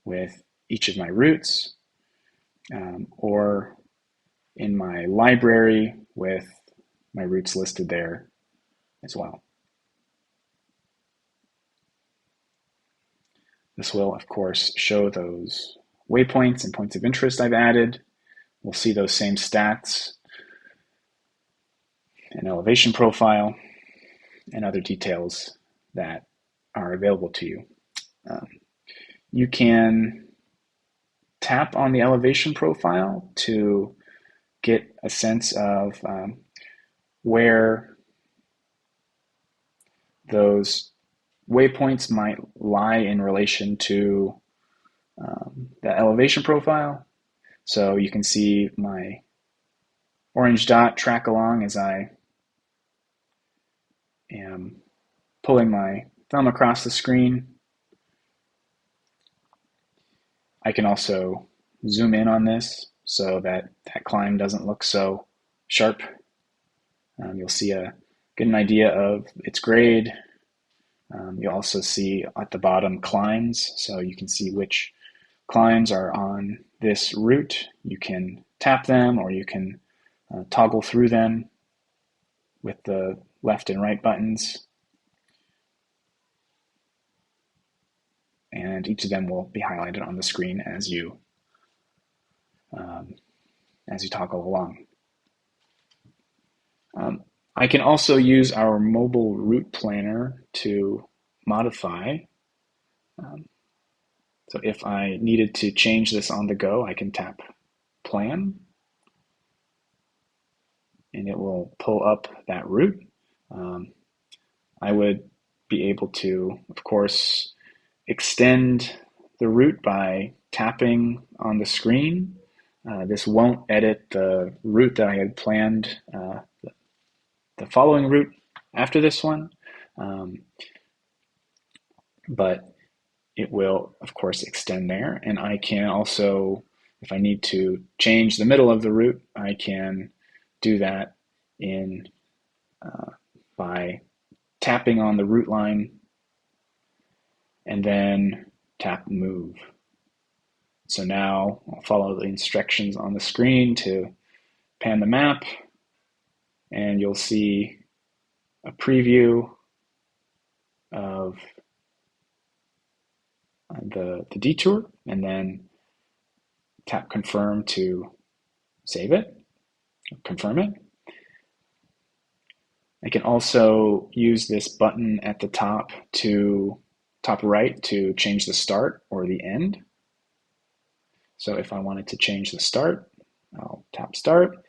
with each of my routes, or in my library with my routes listed there as well. This will, of course, show those waypoints and points of interest I've added. We'll see those same stats, an elevation profile, and other details that are available to you. You can tap on the elevation profile to get a sense of where those waypoints might lie in relation to the elevation profile. So you can see my orange dot track along as I am pulling my thumb across the screen. I can also zoom in on this so that climb doesn't look so sharp. You'll get an idea of its grade. You'll also see at the bottom climbs, so you can see which climbs are on this route. You can tap them, or you can toggle through them with the left and right buttons. And each of them will be highlighted on the screen as you toggle along. I can also use our mobile route planner to modify. So if I needed to change this on the go, I can tap Plan, and it will pull up that route. I would be able to, of course, extend the route by tapping on the screen. This won't edit the route that I had planned, the following route after this one, but it will, of course, extend there. And I can also, if I need to change the middle of the route, I can do that in by tapping on the route line and then tap move. So now I'll follow the instructions on the screen to pan the map, and you'll see a preview of the detour, and then tap confirm to save it, confirm it. I can also use this button at the top right to change the start or the end. So if I wanted to change the start, I'll tap start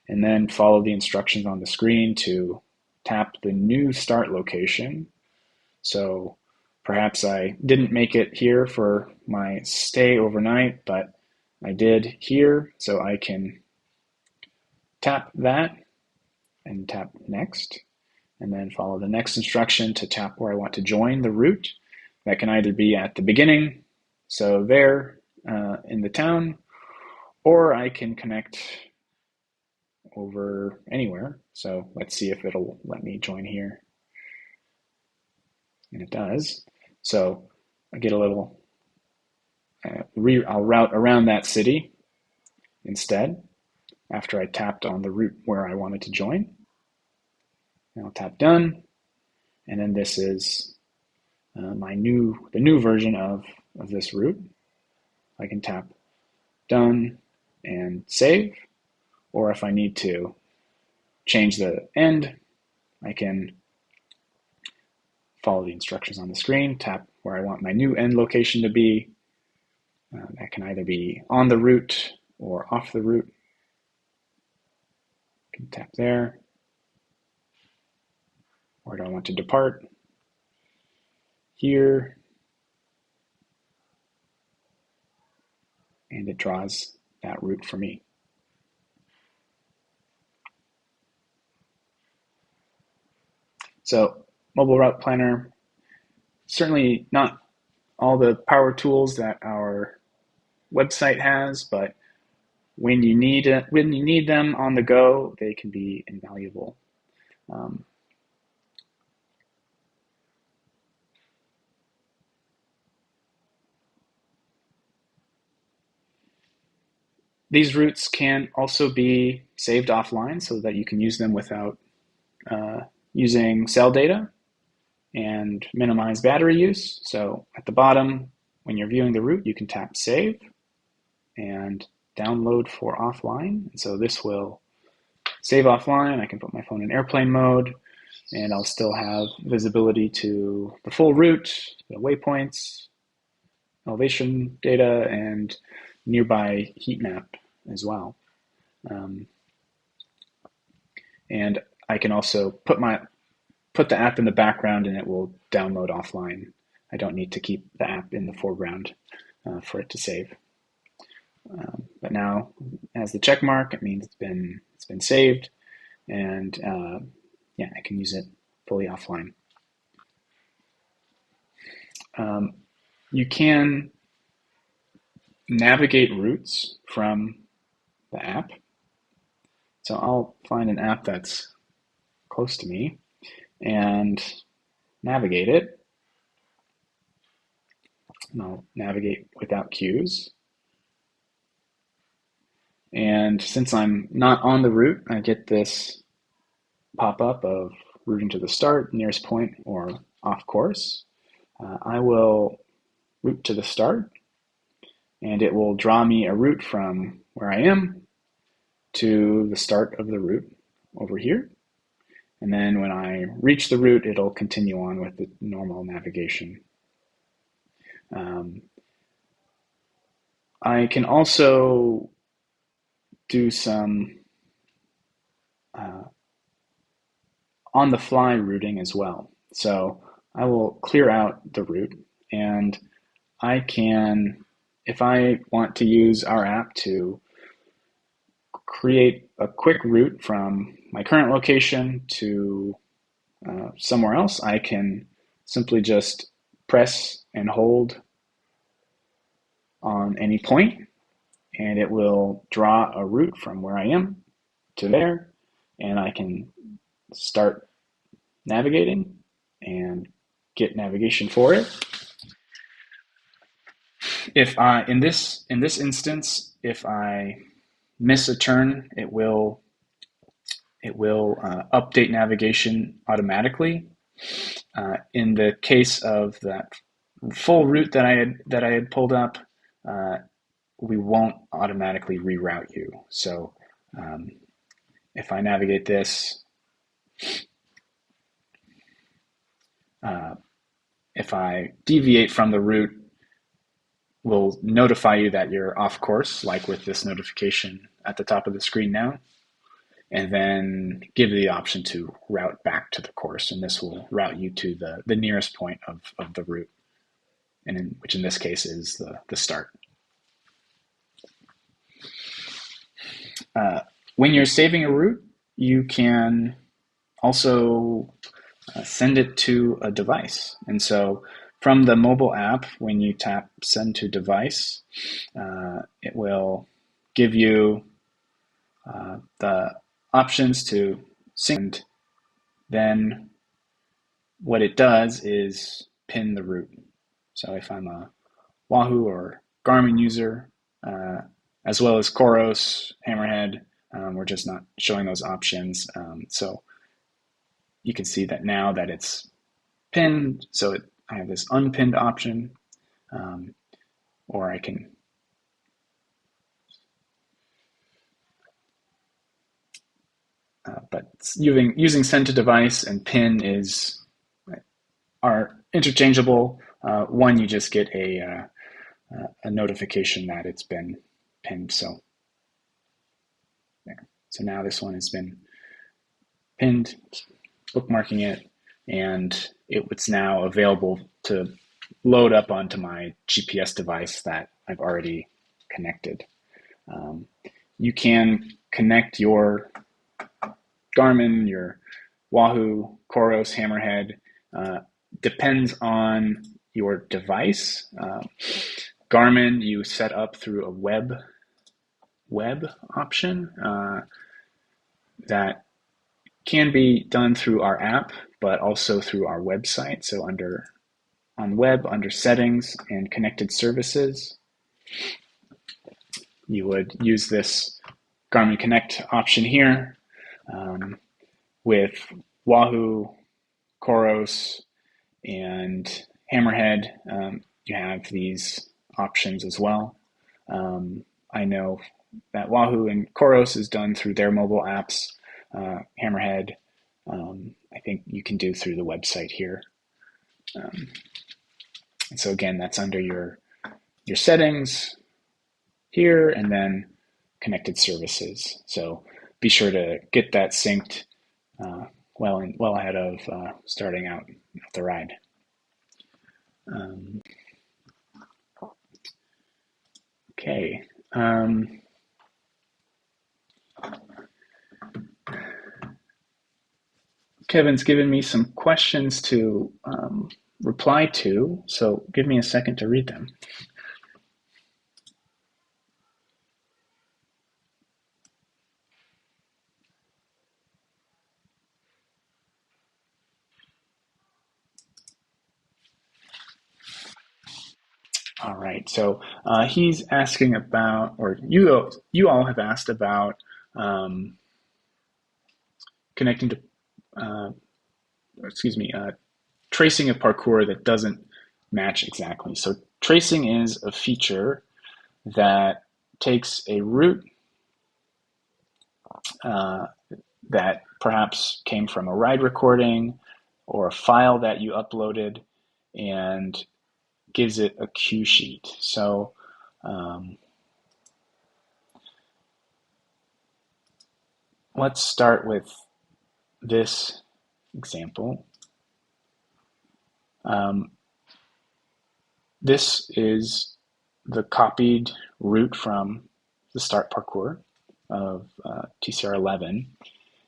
and then follow the instructions on the screen to tap the new start location. So perhaps I didn't make it here for my stay overnight, but I did here, so I can tap that and tap next, and then follow the next instruction to tap where I want to join the route. That can either be at the beginning, so there in the town, or I can connect over anywhere. So let's see if it'll let me join here. And it does. So I get a little, I'll route around that city instead after I tapped on the route where I wanted to join. And I'll tap done, and then this is the new version of this route. I can tap done and save, or if I need to change the end, I can follow the instructions on the screen, tap where I want my new end location to be. That can either be on the route or off the route. I can tap there. Where do I want to depart? Here. And it draws that route for me. So mobile route planner, certainly not all the power tools that our website has, but when you need them on the go, they can be invaluable. These routes can also be saved offline so that you can use them without using cell data and minimize battery use. So at the bottom, when you're viewing the route, you can tap save and download for offline. And so this will save offline. I can put my phone in airplane mode, and I'll still have visibility to the full route, the waypoints, elevation data, and nearby heat map as well. And I can also put the app in the background, and it will download offline. I don't need to keep the app in the foreground for it to save. But now, as the check mark, it means it's been saved, and yeah, I can use it fully offline. You can navigate routes from the app. So I'll find an app that's close to me and navigate it. And I'll navigate without cues. And since I'm not on the route, I get this pop-up of routing to the start, nearest point, or off course. I will route to the start, and it will draw me a route from where I am to the start of the route over here. And then when I reach the route, it'll continue on with the normal navigation. I can also do some on-the-fly routing as well. So I will clear out the route and I can, if I want to use our app to create a quick route from my current location to somewhere else, I can simply just press and hold on any point, and it will draw a route from where I am to there, and I can start navigating and get navigation for it. If I in this instance, if I miss a turn, it will update navigation automatically. In the case of that full route that I had pulled up, we won't automatically reroute you. So if I navigate this, if I deviate from the route, we'll notify you that you're off course, like with this notification at the top of the screen now, and then give you the option to route back to the course, and this will route you to the nearest point of the route, and which in this case is the start. When you're saving a route, you can also send it to a device. And so from the mobile app, when you tap send to device, it will give you the options to sync. And then what it does is pin the route. So if I'm a Wahoo or Garmin user, as well as Koros, Hammerhead, we're just not showing those options. So you can see that now that it's pinned, so I have this unpinned option, or I can but using send to device and pin are interchangeable. One, you just get a notification that it's been pinned. So there. So now this one has been pinned, bookmarking it, and it's now available to load up onto my GPS device that I've already connected. You can connect your Garmin, your Wahoo, Koros, Hammerhead, depends on your device. Garmin, you set up through a web option that can be done through our app, but also through our website. So on web, under settings and connected services, you would use this Garmin Connect option here. With Wahoo, Koros, and Hammerhead, you have these options as well. I know that Wahoo and Koros is done through their mobile apps. Hammerhead, I think you can do through the website here. And so again, that's under your settings here, and then connected services. So be sure to get that synced well ahead of starting out the ride. Okay. Kevin's given me some questions to reply to, so give me a second to read them. All right, so he's asking about, or you all have asked about connecting to, tracing a parkour that doesn't match exactly. So tracing is a feature that takes a route that perhaps came from a ride recording or a file that you uploaded and gives it a cue sheet. So let's start with this example. this is the copied route from the start parkour of TCR11,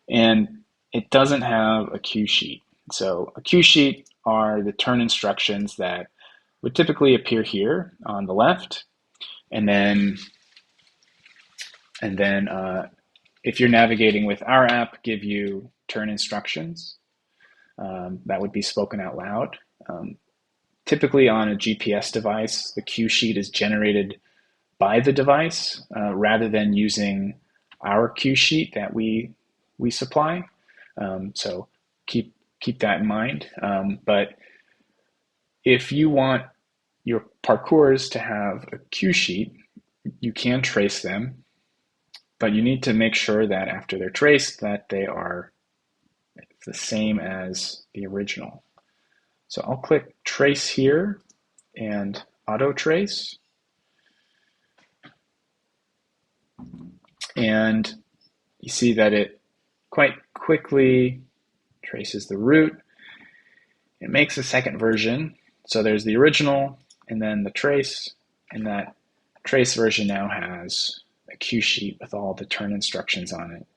and it doesn't have a cue sheet. So a cue sheet are the turn instructions that would typically appear here on the left, and then if you're navigating with our app, give you turn instructions that would be spoken out loud. Typically on a GPS device, the cue sheet is generated by the device rather than using our cue sheet that we supply. So keep that in mind. But if you want your parkours to have a cue sheet, you can trace them, but you need to make sure that after they're traced that they are the same as the original. So I'll click trace here and auto trace. And you see that it quite quickly traces the route. It makes a second version. So there's the original and then the trace, and that trace version now has a cue sheet with all the turn instructions on it.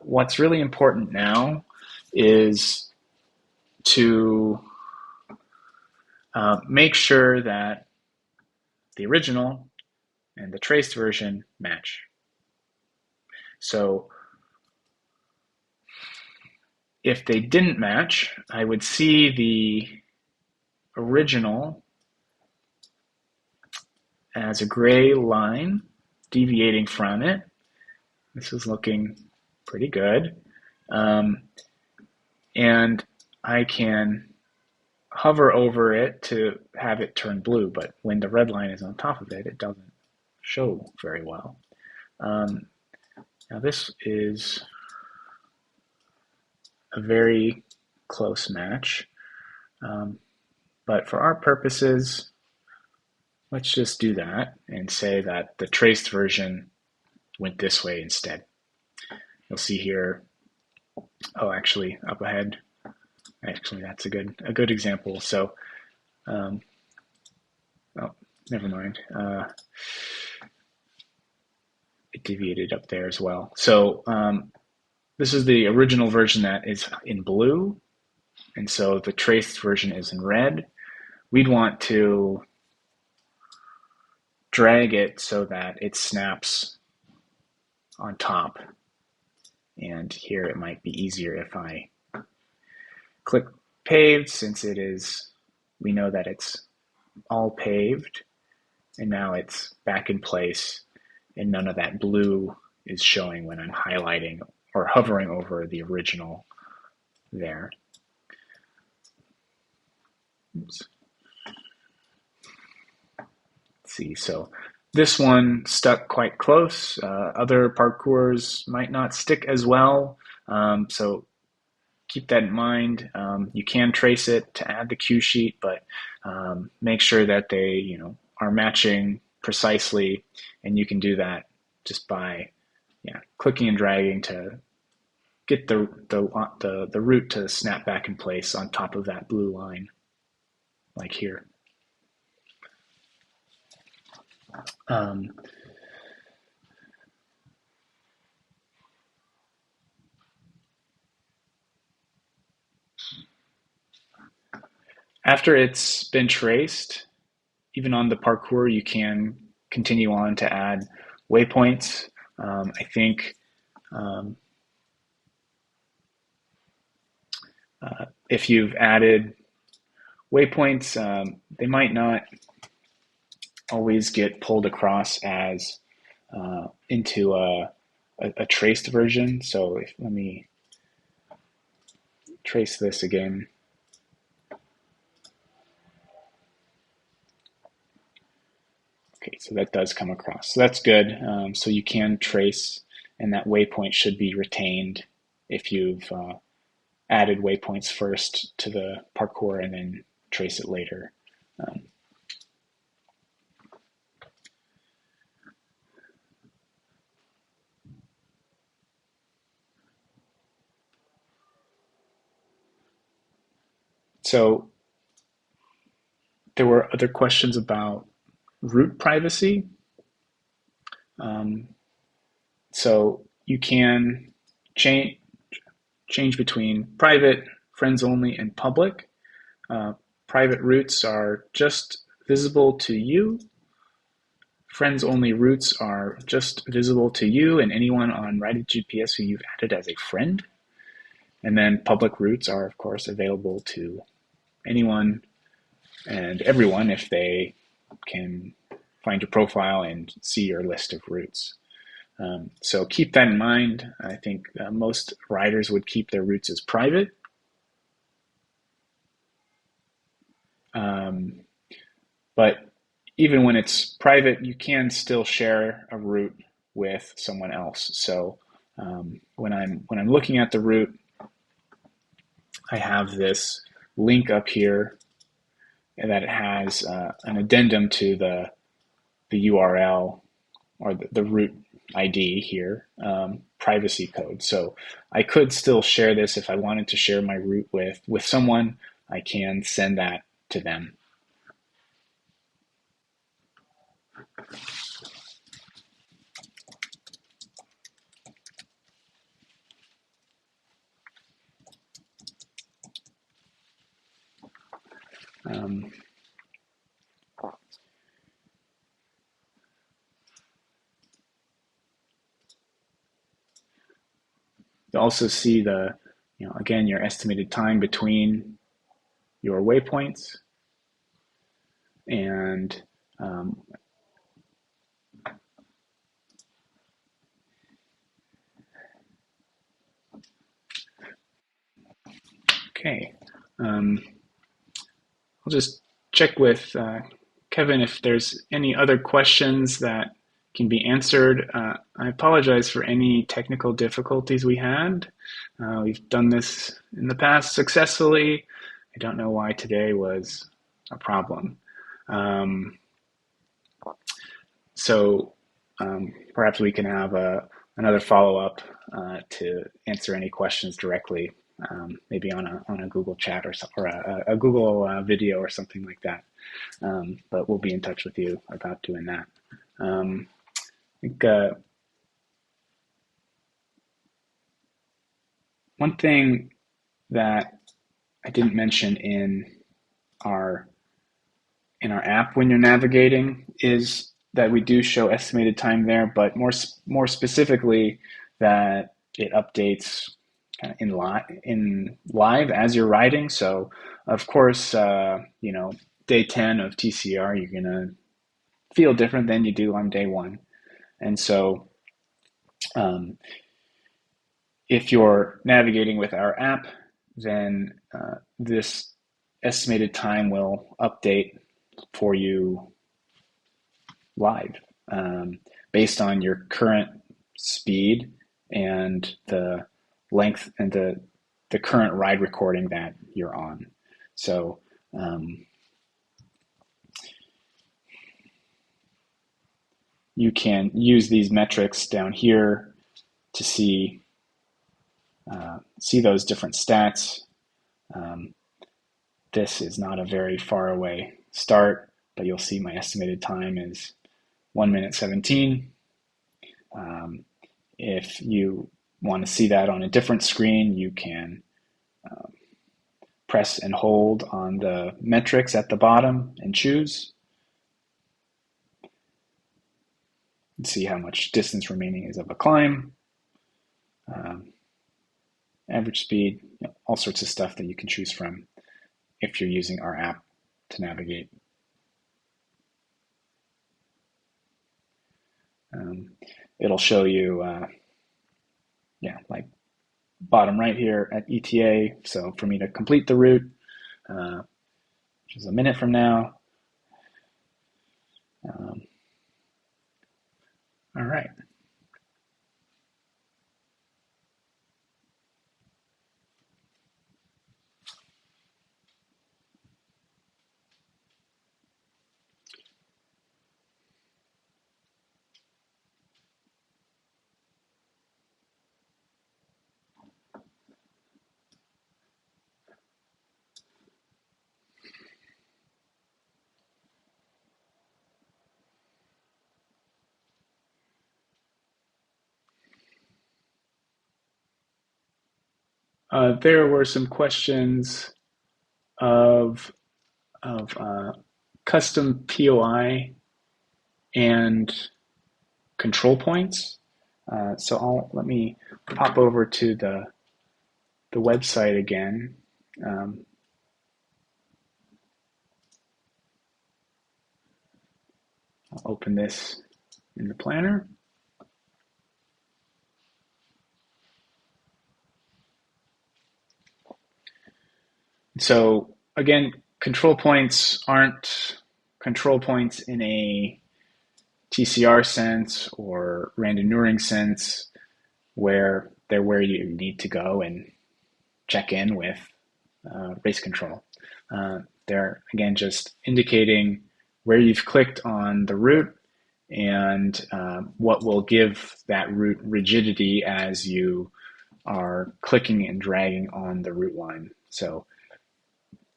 What's really important now is to make sure that the original and the traced version match. So if they didn't match, I would see the original as a gray line deviating from it. This is looking pretty good. And I can hover over it to have it turn blue, but when the red line is on top of it, it doesn't show very well. Now this is a very close match, but for our purposes, let's just do that and say that the traced version went this way instead. You'll see here, oh, actually up ahead, actually that's a good example. So, oh, never mind. It deviated up there as well. So this is the original version that is in blue, and so the traced version is in red. We'd want to drag it so that it snaps on top. And here it might be easier if I click paved, since it is, we know that it's all paved, and now it's back in place, and none of that blue is showing when I'm highlighting or hovering over the original there. Oops. Let's see, so this one stuck quite close. Other parkours might not stick as well, so keep that in mind. You can trace it to add the cue sheet, but make sure that they, are matching precisely, and you can do that just by, clicking and dragging to get the route to snap back in place on top of that blue line, like here. After it's been traced, even on the parkour, you can continue on to add waypoints. I think if you've added waypoints, they might not always get pulled across as into a traced version. So let me trace this again. Okay, so that does come across. So that's good. So you can trace, and that waypoint should be retained if you've added waypoints first to the parkour and then trace it later. So There were other questions about root privacy. Um, so you can change between private, friends only, and public. Uh, Private roots are just visible to you. Friends only roots are just visible to you and anyone on RideGPS who you've added as a friend. And then public roots are, of course, available to anyone and everyone if they can find your profile and see your list of roots. So keep that in mind. I think most riders would keep their roots as private. Um, but even when it's private, you can still share a route with someone else. So when I'm looking at the route, I have this link up here that it has an addendum to the URL or the route ID here, privacy code. So I could still share this if I wanted to share my route with someone. I can send that to them. Um, you also see again, your estimated time between your waypoints and okay. I'll just check with Kevin if there's any other questions that can be answered. I apologize for any technical difficulties we had. We've done this in the past successfully. I don't know why today was a problem. Um, so perhaps we can have another follow-up to answer any questions directly, maybe on a Google chat or a Google video or something like that. But we'll be in touch with you about doing that. I think one thing that I didn't mention our in our app when you're navigating is that we do show estimated time there, but more specifically that it updates kind of in live as you're riding. So of course, day 10 of TCR, you're gonna feel different than you do on day one. And so um, if you're navigating with our app, then this estimated time will update for you live, based on your current speed and the length and the current ride recording that you're on. So you can use these metrics down here to see those different stats. This is not a very far away start, but you'll see my estimated time is 1 minute 17. If you want to see that on a different screen, you can press and hold on the metrics at the bottom and choose. And see how much distance remaining is of a climb, average speed, all sorts of stuff that you can choose from if you're using our app to navigate. It'll show you, like bottom right here at ETA. So for me to complete the route, which is a minute from now. All right. There were some questions of custom POI and control points. So let me pop over to the website again. I'll open this in the planner. So again, control points aren't control points in a TCR sense or random neuring sense, where they're where you need to go and check in with race control. They're, again, just indicating where you've clicked on the route and what will give that route rigidity as you are clicking and dragging on the route line. So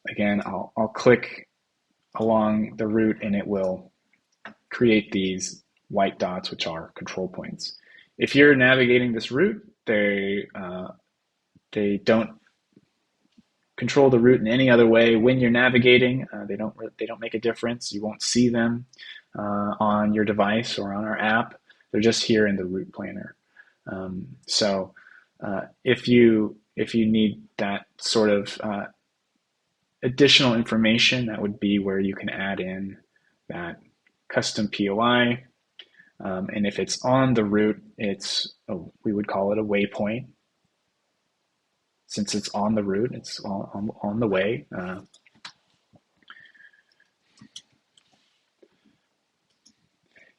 again, I'll click along the route and it will create these white dots, which are control points. If you're navigating this route, they don't control the route in any other way. When you're navigating, they don't make a difference. You won't see them on your device or on our app. They're just here in the route planner. So if you need that sort of additional information, that would be where you can add in that custom POI. And if it's on the route, we would call it a waypoint. Since it's on the route, it's on the way.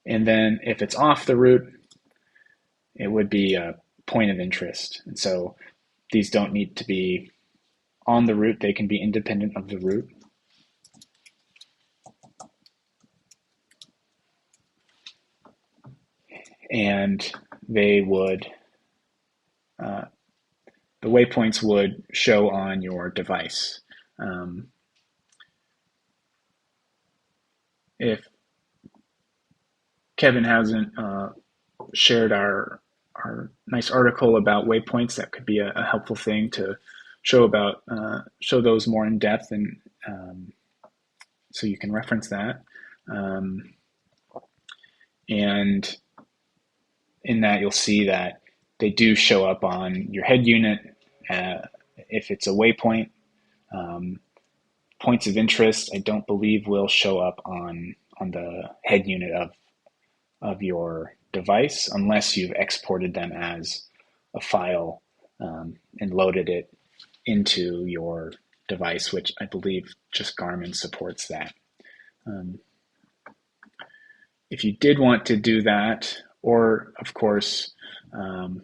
And then if it's off the route, it would be a point of interest. And so these don't need to be on the route. They can be independent of the route. And they would, the waypoints would show on your device. If Kevin hasn't shared our nice article about waypoints, that could be a helpful thing to show those more in depth, and so you can reference that. And in that, you'll see that they do show up on your head unit. If it's a waypoint, points of interest, I don't believe will show up on the head unit of your device unless you've exported them as a file and loaded it into your device, which I believe just Garmin supports that. If you did want to do that, or of course, load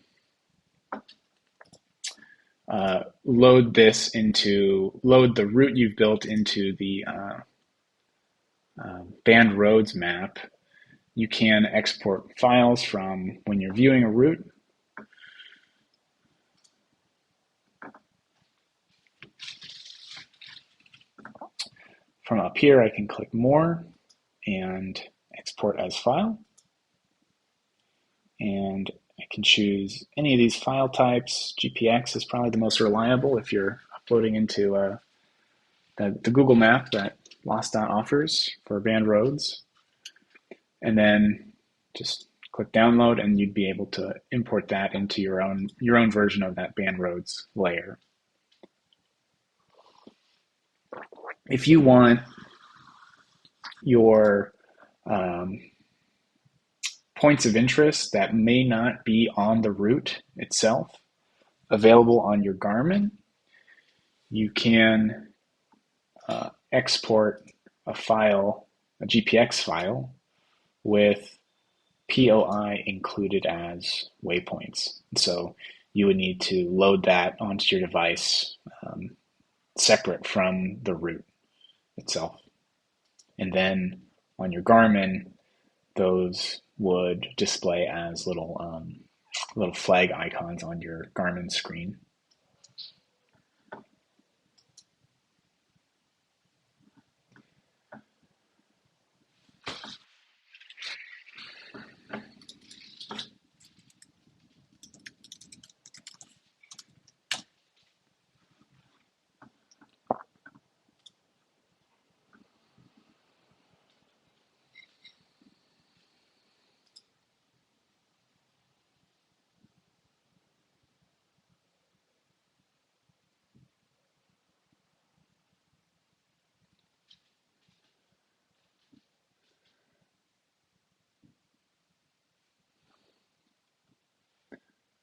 the route you've built into the banned roads map, you can export files from when you're viewing a route. From up here, I can click More and export as file. And I can choose any of these file types. GPX is probably the most reliable if you're uploading into the Google map that LostDot offers for banned roads. And then just click download and you'd be able to import that into your own version of that banned roads layer. If you want your points of interest that may not be on the route itself available on your Garmin, you can export a file, a GPX file, with POI included as waypoints. So you would need to load that onto your device separate from the route itself. And then on your Garmin, those would display as little flag icons on your Garmin screen.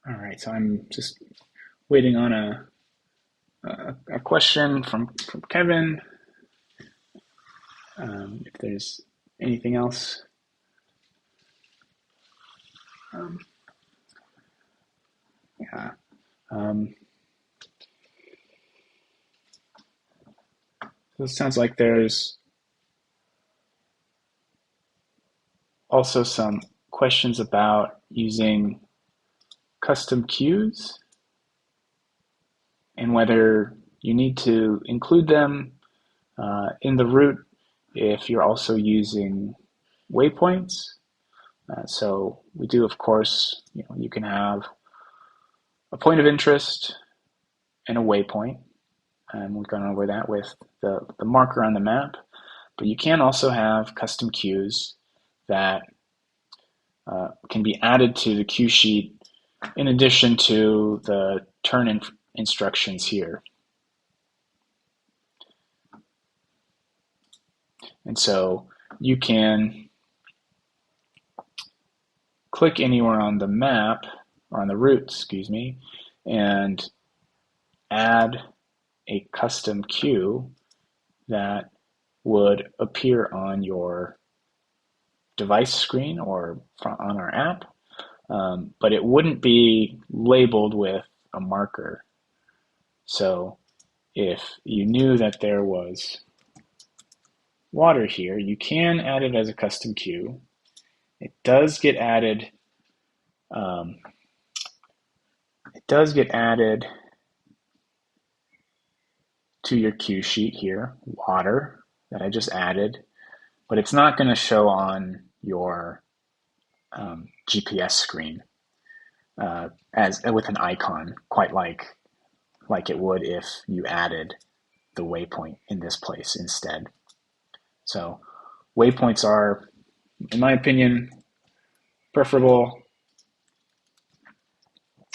All right, so I'm just waiting on a question from Kevin. If there's anything else. Um, yeah. Um, so it sounds like there's also some questions about using custom queues and whether you need to include them in the route if you're also using waypoints. So we do, of course, you can have a point of interest and a waypoint, and we've gone over that with the marker on the map. But you can also have custom queues that can be added to the queue sheet in addition to the turn instructions here. And so you can click anywhere on the map, or on the route, excuse me, and add a custom queue that would appear on your device screen or on our app, but it wouldn't be labeled with a marker. So if you knew that there was water here, you can add it as a custom queue. It does get added. It does get added to your queue sheet here, water that I just added, but it's not going to show on your GPS screen as with an icon, quite like it would if you added the waypoint in this place instead. So waypoints are, in my opinion, preferable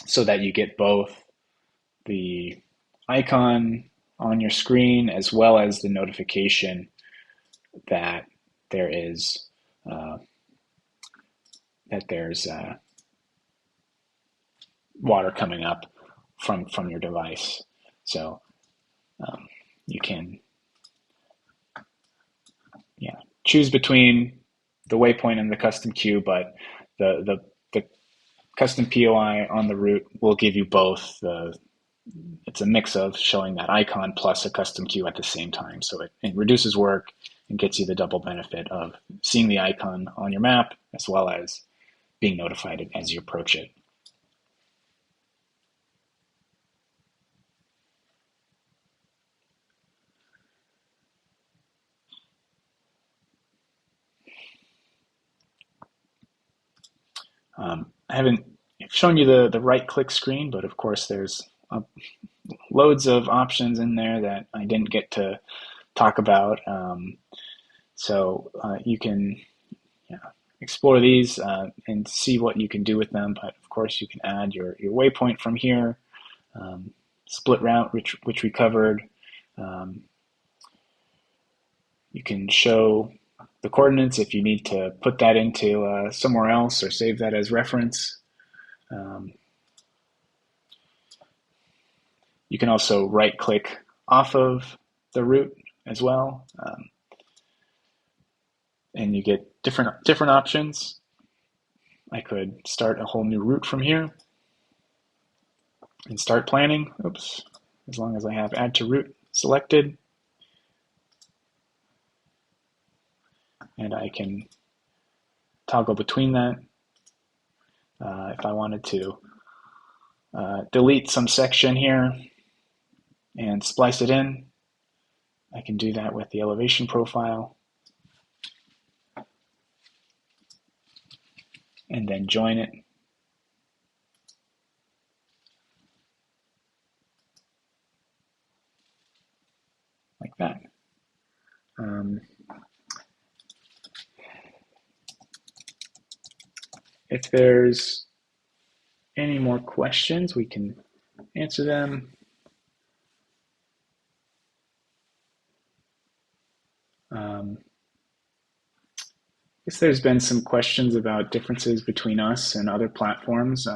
so that you get both the icon on your screen as well as the notification that there is water coming up from your device. So you can choose between the waypoint and the custom queue, but the custom POI on the route will give you both. It's a mix of showing that icon plus a custom queue at the same time. So it reduces work and gets you the double benefit of seeing the icon on your map as well as being notified as you approach it. I haven't shown you the right click screen, but of course there's loads of options in there that I didn't get to talk about. So you can explore these and see what you can do with them. But of course you can add your waypoint from here, split route, which we covered. You can show the coordinates if you need to put that into somewhere else or save that as reference. You can also right-click off of the route as well, and you get different options. I could start a whole new route from here and start planning. Oops, as long as I have Add to Route selected, and I can toggle between that. If I wanted to delete some section here and splice it in, I can do that with the elevation profile and then join it. Like that. If there's any more questions, we can answer them. I guess there's been some questions about differences between us and other platforms.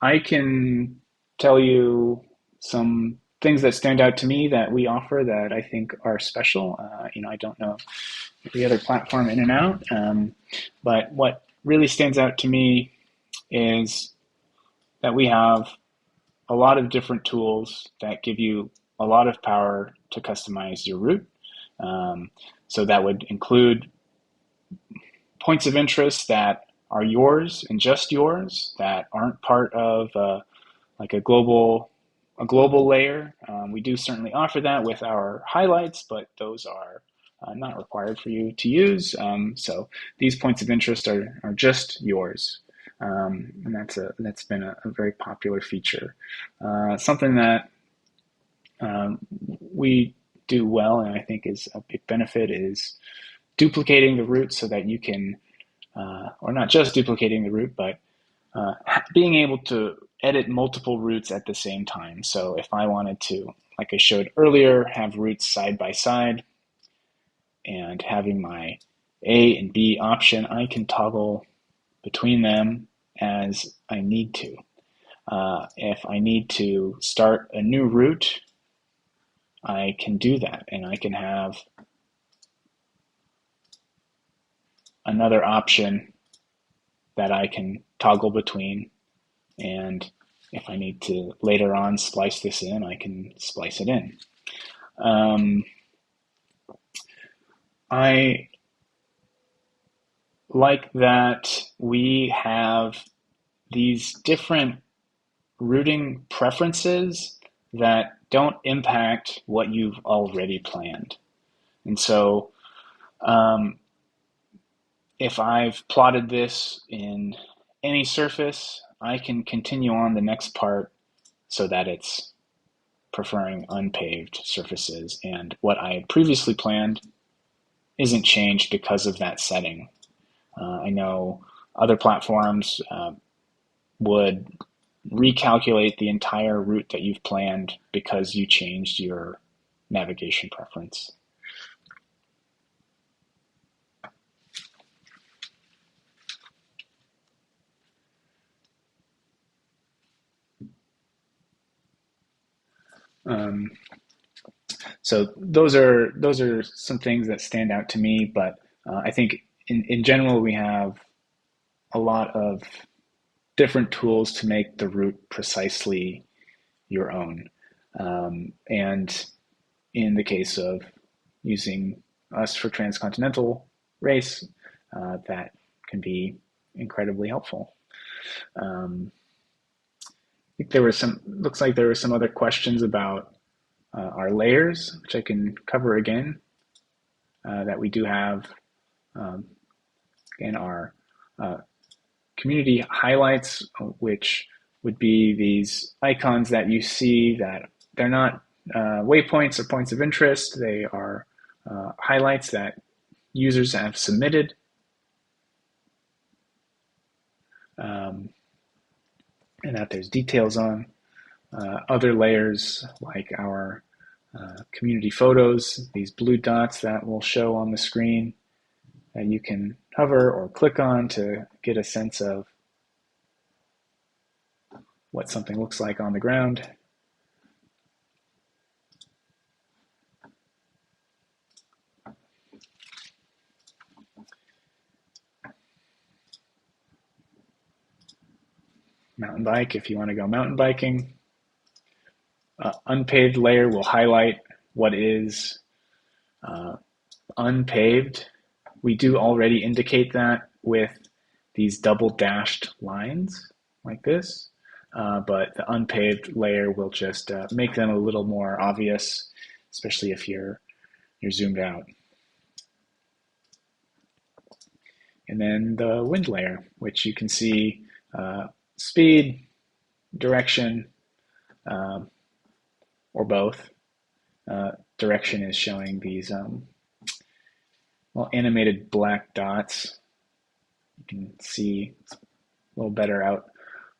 I can tell you some things that stand out to me that we offer that I think are special. I don't know every other platform in and out, but what really stands out to me is that we have a lot of different tools that give you a lot of power to customize your route. Um, so that would include points of interest that are yours and just yours, that aren't part of like a global layer. We do certainly offer that with our highlights, but those are not required for you to use. So these points of interest are just yours. And that's been a very popular feature. Something that we do well, and I think is a big benefit, is duplicating the route so that you can, or not just duplicating the route, but being able to edit multiple routes at the same time. So if I wanted to, like I showed earlier, have routes side by side and having my A and B option, I can toggle between them as I need to. If I need to start a new route, I can do that, and I can have another option that I can toggle between. And if I need to later on splice this in, I can splice it in. I like that we have these different routing preferences that don't impact what you've already planned. And so if I've plotted this in any surface, I can continue on the next part so that it's preferring unpaved surfaces. And what I had previously planned isn't changed because of that setting. I know other platforms would recalculate the entire route that you've planned because you changed your navigation preference. Um, so those are some things that stand out to me, but I think in general we have a lot of different tools to make the route precisely your own. And in the case of using us for Transcontinental race, that can be incredibly helpful. I think looks like there were some other questions about our layers, which I can cover again, that we do have in our community highlights, which would be these icons that you see that they're not waypoints or points of interest. They are highlights that users have submitted. And that there's details on. Other layers like our community photos, these blue dots that will show on the screen that you can hover or click on to get a sense of what something looks like on the ground. Mountain bike, if you want to go mountain biking. Unpaved layer will highlight what is unpaved. We do already indicate that with these double dashed lines like this, but the unpaved layer will just make them a little more obvious, especially if you're zoomed out. And then the wind layer, which you can see speed, direction, or both. Direction is showing these animated black dots. You can see it's a little better out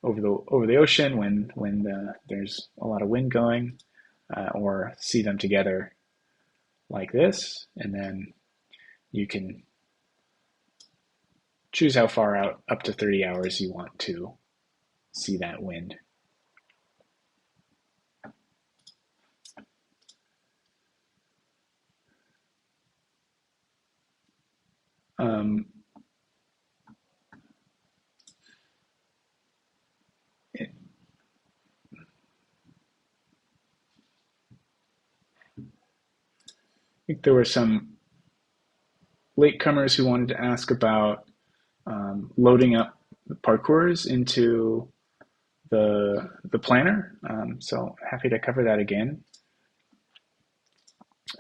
over the ocean when there's a lot of wind going, or see them together like this, and then you can choose how far out, up to 30 hours, you want to see that wind. I think there were some latecomers who wanted to ask about loading up the parkours into the planner. So happy to cover that again.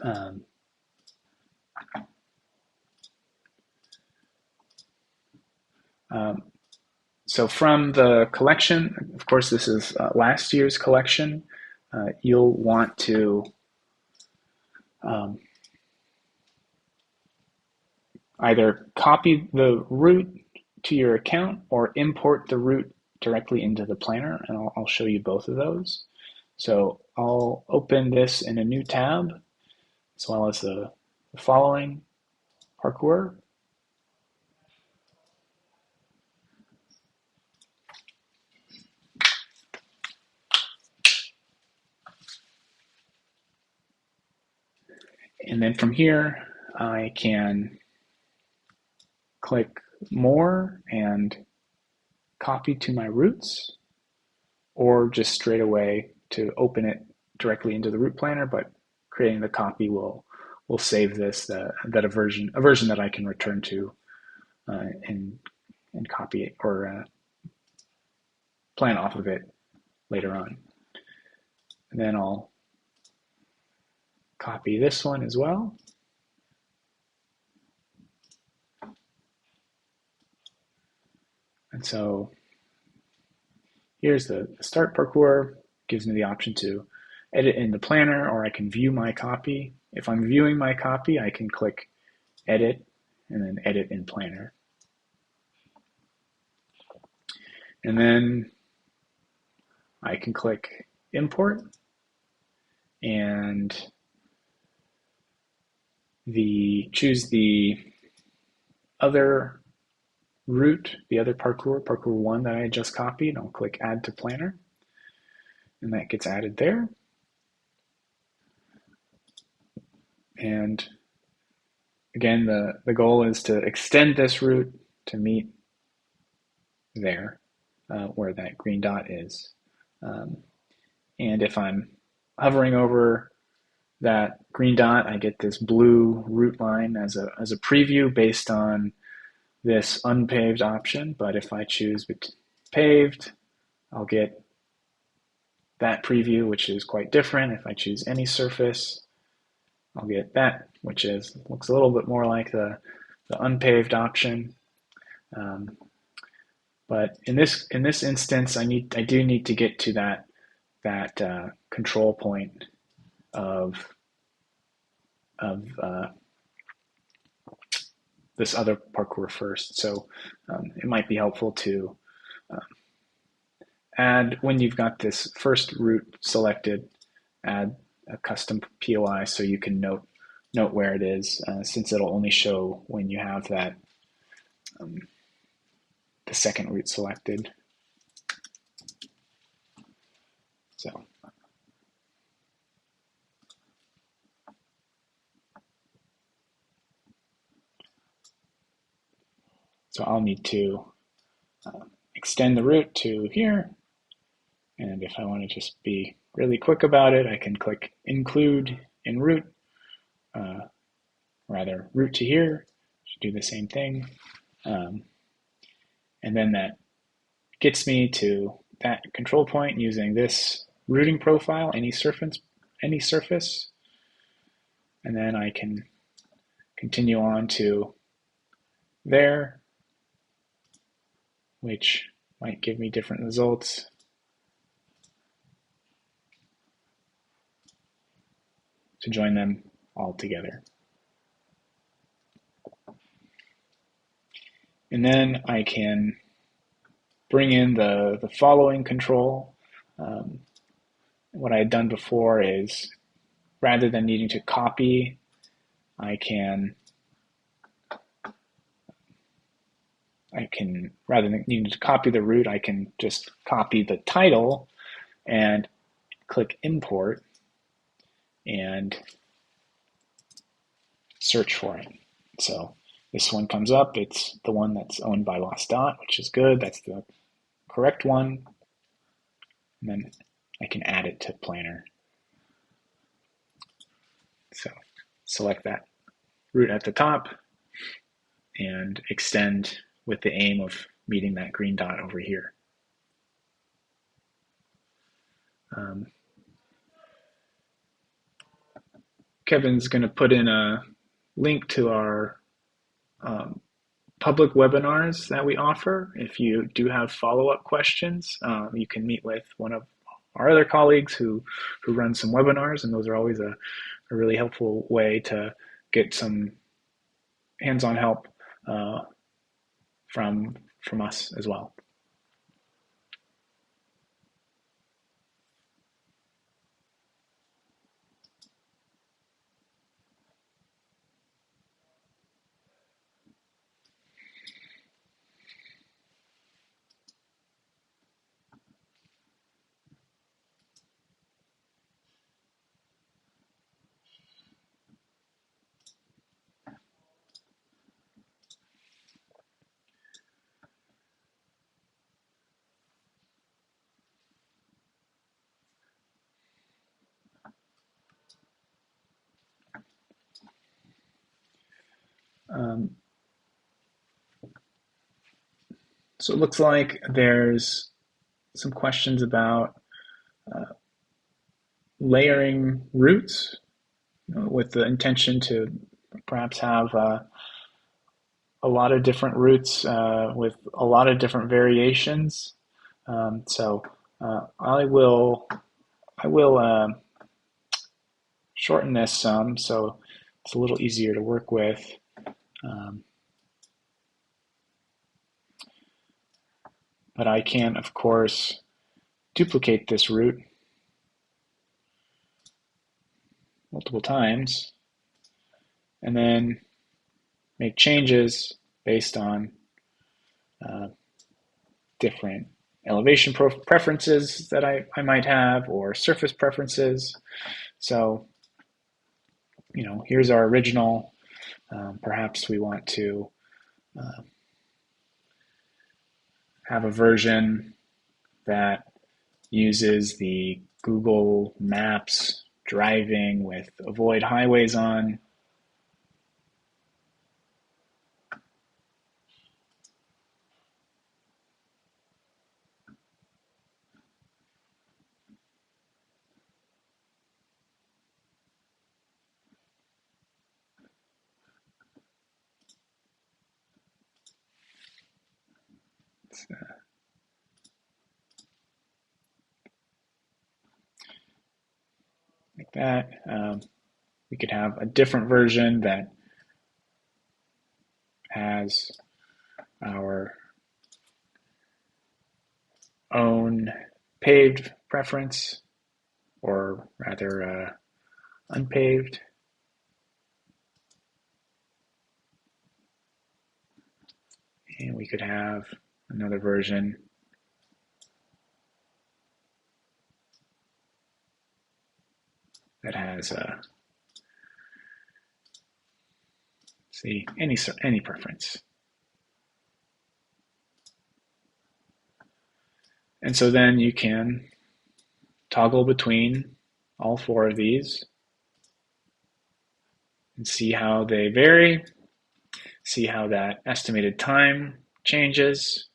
Um, so from the collection, of course, this is last year's collection. You'll want to either copy the route to your account or import the route directly into the planner, and I'll show you both of those. So I'll open this in a new tab, as well as the following parkour. And then from here, I can click more and copy to my routes, or just straight away to open it directly into the route planner, but creating the copy will save this, that a version that I can return to and copy it or plan off of it later on. And then I'll copy this one as well. And so here's the start parkour. Gives me the option to edit in the planner, or I can view my copy. If I'm viewing my copy, I can click edit and then edit in planner. And then I can click import, and choose the other route, the other parkour 1 that I just copied. I'll click add to planner, and that gets added there. And again, the goal is to extend this route to meet there, where that green dot is. And if I'm hovering over that green dot, I get this blue route line as a preview based on this unpaved option. But if I choose paved, I'll get that preview, which is quite different. If I choose any surface, I'll get that, which looks a little bit more like the unpaved option. But in this instance, I do need to get to that control point of this other parkour first. So it might be helpful to add, when you've got this first route selected, add a custom POI so you can note where it is, since it'll only show when you have that the second route selected. So I'll need to extend the route to here. And if I want to just be really quick about it, I can click include in route, rather route to here, do the same thing. And then that gets me to that control point using this routing profile, any surface. And then I can continue on to there, which might give me different results. To join them all together. And then I can bring in the following control. What I had done before is, rather than needing to copy, I can I can, rather than needing to copy the root, I can just copy the title and click import and search for it. So this one comes up. It's the one that's owned by Lost Dot, which is good. That's the correct one. And then I can add it to Planner. So select that root at the top and extend with the aim of meeting that green dot over here. Kevin's going to put in a link to our public webinars that we offer. If you do have follow-up questions, you can meet with one of our other colleagues who run some webinars, and those are always a really helpful way to get some hands-on help from us as well. So it looks like there's some questions about layering roots, with the intention to perhaps have a lot of different roots with a lot of different variations. So I will shorten this some so it's a little easier to work with. But I can, of course, duplicate this root multiple times and then make changes based on different elevation preferences that I might have, or surface preferences. So, here's our original. Perhaps we want to have a version that uses the Google Maps driving with avoid highways on. Like that. We could have a different version that has our own paved preference, or rather unpaved. And we could have another version that has see any preference. And so then you can toggle between all four of these and see how they vary, see how that estimated time changes.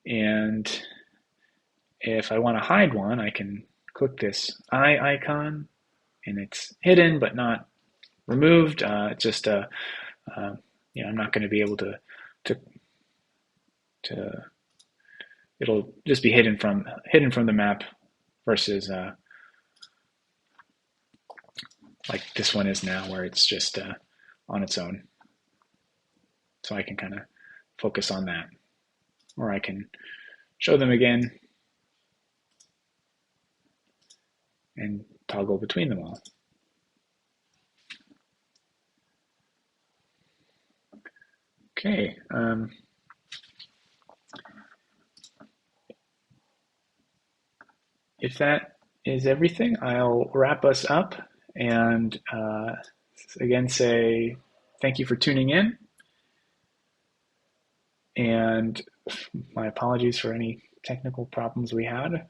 And if I want to hide one, I can click this eye icon, and it's hidden but not removed. Just I'm not going to be able to it'll just be hidden from the map versus like this one is now, where it's just on its own. So I can kind of focus on that, or I can show them again and toggle between them all. Okay. If that is everything, I'll wrap us up and again say thank you for tuning in, and my apologies for any technical problems we had.